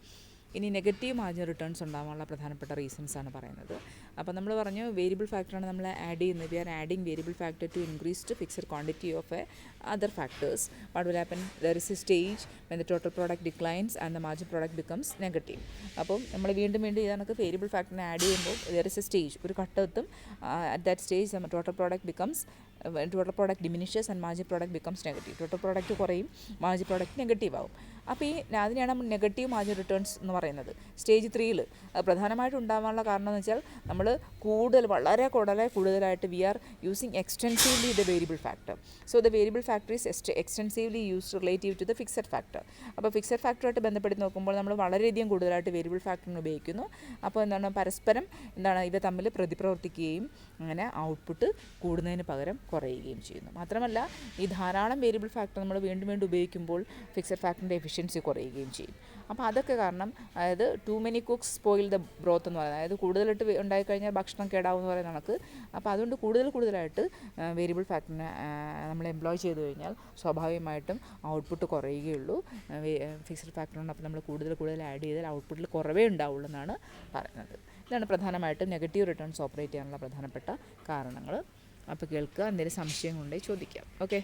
ഇനി നെഗറ്റീവ് മാർജിൻ റിട്ടേൺസ് ഉണ്ടാകാനുള്ള പ്രധാനപ്പെട്ട റീസൺസ് ആണ് പറയുന്നത്. അപ്പോൾ നമ്മൾ പറഞ്ഞു വേരിയബിൾ ഫാക്ടറാണ് നമ്മൾ ആഡ് ചെയ്യുന്നത്. We are adding variable factor to increased fixed quantity of other factors. What will happen, there is a stage when the total product declines and the margin product becomes negative. അപ്പം നമ്മൾ വീണ്ടും ഇതാണ് variable ഫാക്ടറിനെ add ചെയ്യുമ്പോൾ there is a stage, ഒരു ഘട്ടത്തും at that stage total product diminishes and margin product becomes negative. total product കുറയും, margin product negative ആവും. അപ്പോൾ അതിനെയാണ് നമ്മൾ നെഗറ്റീവ് മാർജിൻ റിട്ടേൺസ് എന്ന് പറയുന്നത്. സ്റ്റേജ് 3 പ്രധാനമായിട്ടും ഉണ്ടാകാനുള്ള കാരണം എന്ന് വെച്ചാൽ നമ്മൾ വളരെ കൂടുതലായിട്ട് we are using extensively the variable factor. So the variable factor is extensively used relative to the fixed factor. അപ്പോൾ ഫിക്സഡ് ഫാക്ടറുമായിട്ട് ബന്ധപ്പെടുത്തി നോക്കുമ്പോൾ നമ്മൾ വളരെയധികം കൂടുതലായിട്ട് വേരിയബിൾ ഫാക്ടറിന് ഉപയോഗിക്കുന്നു. അപ്പോൾ പരസ്പരം ഇവ തമ്മിൽ പ്രതിപ്രവർത്തിക്കുകയും അങ്ങനെ ഔട്ട്പുട്ട് കൂടുന്നതിന് പകരം കുറയുകയും ചെയ്യുന്നു. മാത്രമല്ല ഈ ധാരാളം വേരിയബിൾ ഫാക്ടർ നമ്മൾ വീണ്ടും ഉപയോഗിക്കുമ്പോൾ ഫിക്സഡ് ഫാക്ടറിൻ്റെ എഫിഷ്യൻസി കുറയുകയും ചെയ്യും. അപ്പോൾ അതൊക്കെ കാരണം, അതായത് too many cooks spoil the broth എന്ന് പറയുന്നത്, അതായത് കൂടുതലിട്ട് ഉണ്ടായിക്കഴിഞ്ഞാൽ ഭക്ഷണം കേടാവും എന്ന് പറയുന്ന കണക്ക്. അപ്പോൾ അതുകൊണ്ട് കൂടുതലായിട്ട് വേരിയബിൾ ഫാക്ടറിനെ നമ്മൾ എംപ്ലോയ് ചെയ്ത് കഴിഞ്ഞാൽ സ്വാഭാവികമായിട്ടും ഔട്ട്പുട്ട് കുറയുകയുള്ളൂ. ഫിക്സഡ് ഫാക്ടറിനോടൊപ്പം നമ്മൾ കൂടുതൽ ആഡ് ചെയ്താൽ ഔട്ട്പുട്ടിൽ കുറവേ ഉണ്ടാവുള്ളൂ എന്നാണ് പറയുന്നത്. ഇതാണ് പ്രധാനമായിട്ടും നെഗറ്റീവ് റിട്ടേൺസ് ഓപ്പറേറ്റ് ചെയ്യാനുള്ള പ്രധാനപ്പെട്ട കാരണങ്ങൾ. അപ്പോൾ കേൾക്കുക, എന്തെങ്കിലും സംശയം കൊണ്ടേ ചോദിക്കാം. ഓക്കെ.